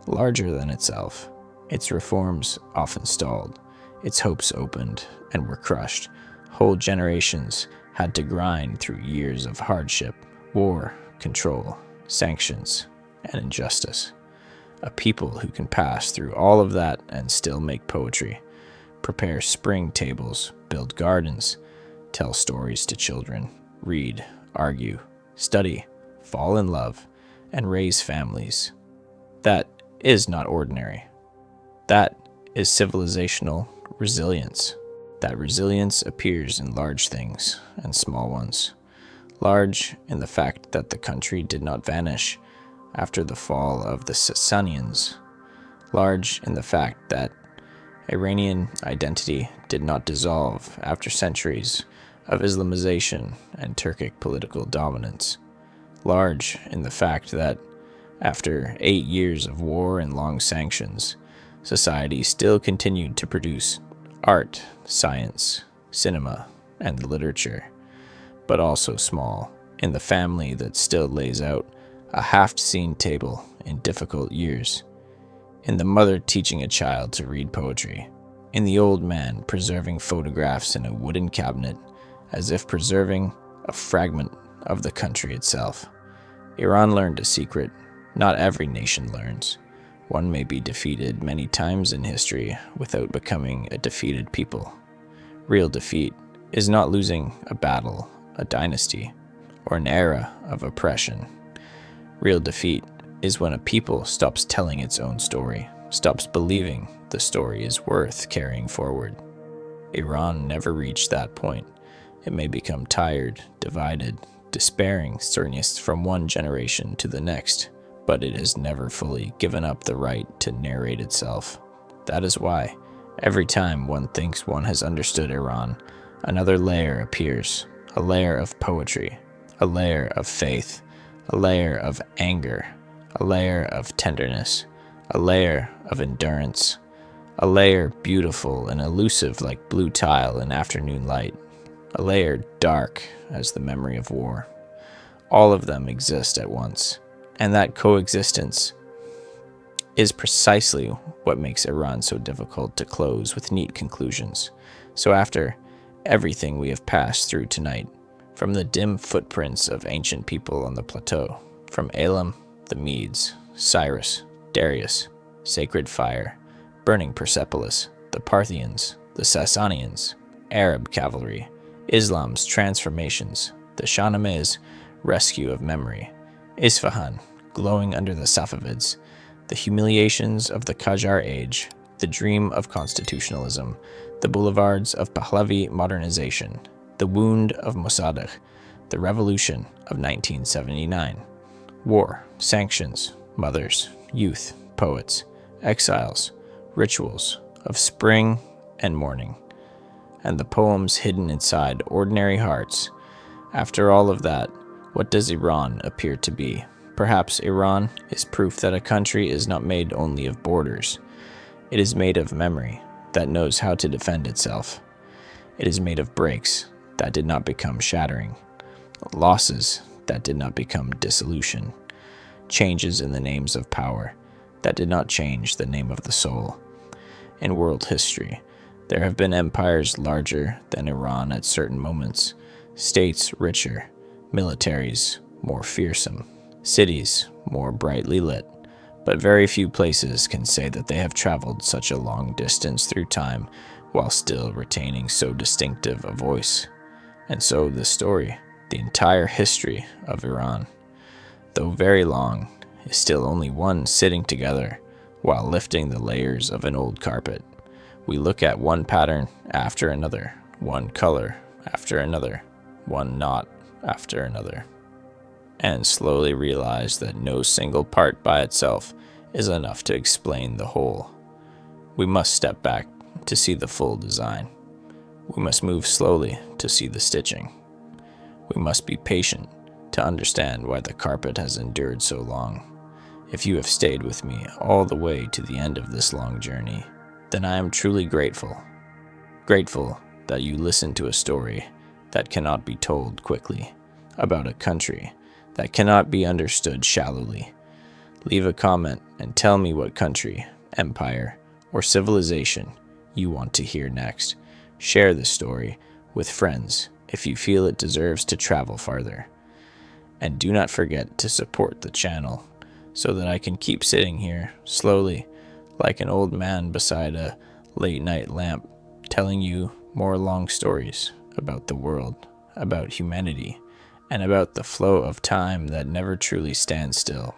larger than itself. Its reforms often stalled. Its hopes opened and were crushed. Whole generations had to grind through years of hardship, war, control, sanctions, and injustice. A people who can pass through all of that and still make poetry, prepare spring tables, build gardens, tell stories to children, read, argue, study, fall in love, and raise families. That is not ordinary. That is civilizational resilience. That resilience appears in large things and small ones. Large in the fact that the country did not vanish after the fall of the Sasanians. Large in the fact that Iranian identity did not dissolve after centuries of Islamization and Turkic political dominance. Large in the fact that, after 8 years of war and long sanctions, society still continued to produce art, science, cinema, and literature, but also small in the family that still lays out a half-seen table in difficult years, in the mother teaching a child to read poetry, in the old man preserving photographs in a wooden cabinet as if preserving a fragment of the country itself. Iran learned a secret not every nation learns. One may be defeated many times in history without becoming a defeated people. Real defeat is not losing a battle, a dynasty, or an era of oppression. Real defeat is when a people stops telling its own story, stops believing the story is worth carrying forward. Iran never reached that point. It may become tired, divided, despairing, from one generation to the next, but it has never fully given up the right to narrate itself. That is why, every time one thinks one has understood Iran, another layer appears, a layer of poetry, a layer of faith, a layer of anger, a layer of tenderness, a layer of endurance, a layer beautiful and elusive like blue tile in afternoon light, a layer dark as the memory of war. All of them exist at once. And that coexistence is precisely what makes Iran so difficult to close with neat conclusions. So after everything we have passed through tonight, from the dim footprints of ancient people on the Plateau, from Elam, the Medes, Cyrus, Darius, sacred fire, burning Persepolis, the Parthians, the Sasanians, Arab cavalry, Islam's transformations, the Shahnameh's rescue of memory, Isfahan, glowing under the Safavids, the humiliations of the Qajar age, the dream of constitutionalism, the boulevards of Pahlavi modernization, the wound of Mossadegh, the revolution of 1979, war, sanctions, mothers, youth, poets, exiles, rituals of spring and morning, and the poems hidden inside ordinary hearts. After all of that, what does Iran appear to be? Perhaps Iran is proof that a country is not made only of borders. It is made of memory that knows how to defend itself. It is made of breaks that did not become shattering, losses that did not become dissolution, changes in the names of power that did not change the name of the soul. In world history, there have been empires larger than Iran at certain moments, states richer, militaries more fearsome, cities more brightly lit, but very few places can say that they have traveled such a long distance through time while still retaining so distinctive a voice. And so the story, the entire history of Iran, though very long, is still only one sitting together while lifting the layers of an old carpet. We look at one pattern after another, one color after another, one knot after another, and slowly realize that no single part by itself is enough to explain the whole. We must step back to see the full design. We must move slowly to see the stitching. We must be patient to understand why the carpet has endured so long. If you have stayed with me all the way to the end of this long journey, then I am truly grateful. Grateful that you listened to a story that cannot be told quickly, about a country that cannot be understood shallowly. Leave a comment and tell me what country, empire, or civilization you want to hear next. Share the story with friends if you feel it deserves to travel farther. And do not forget to support the channel so that I can keep sitting here slowly like an old man beside a late night lamp, telling you more long stories about the world, about humanity, and about the flow of time that never truly stands still.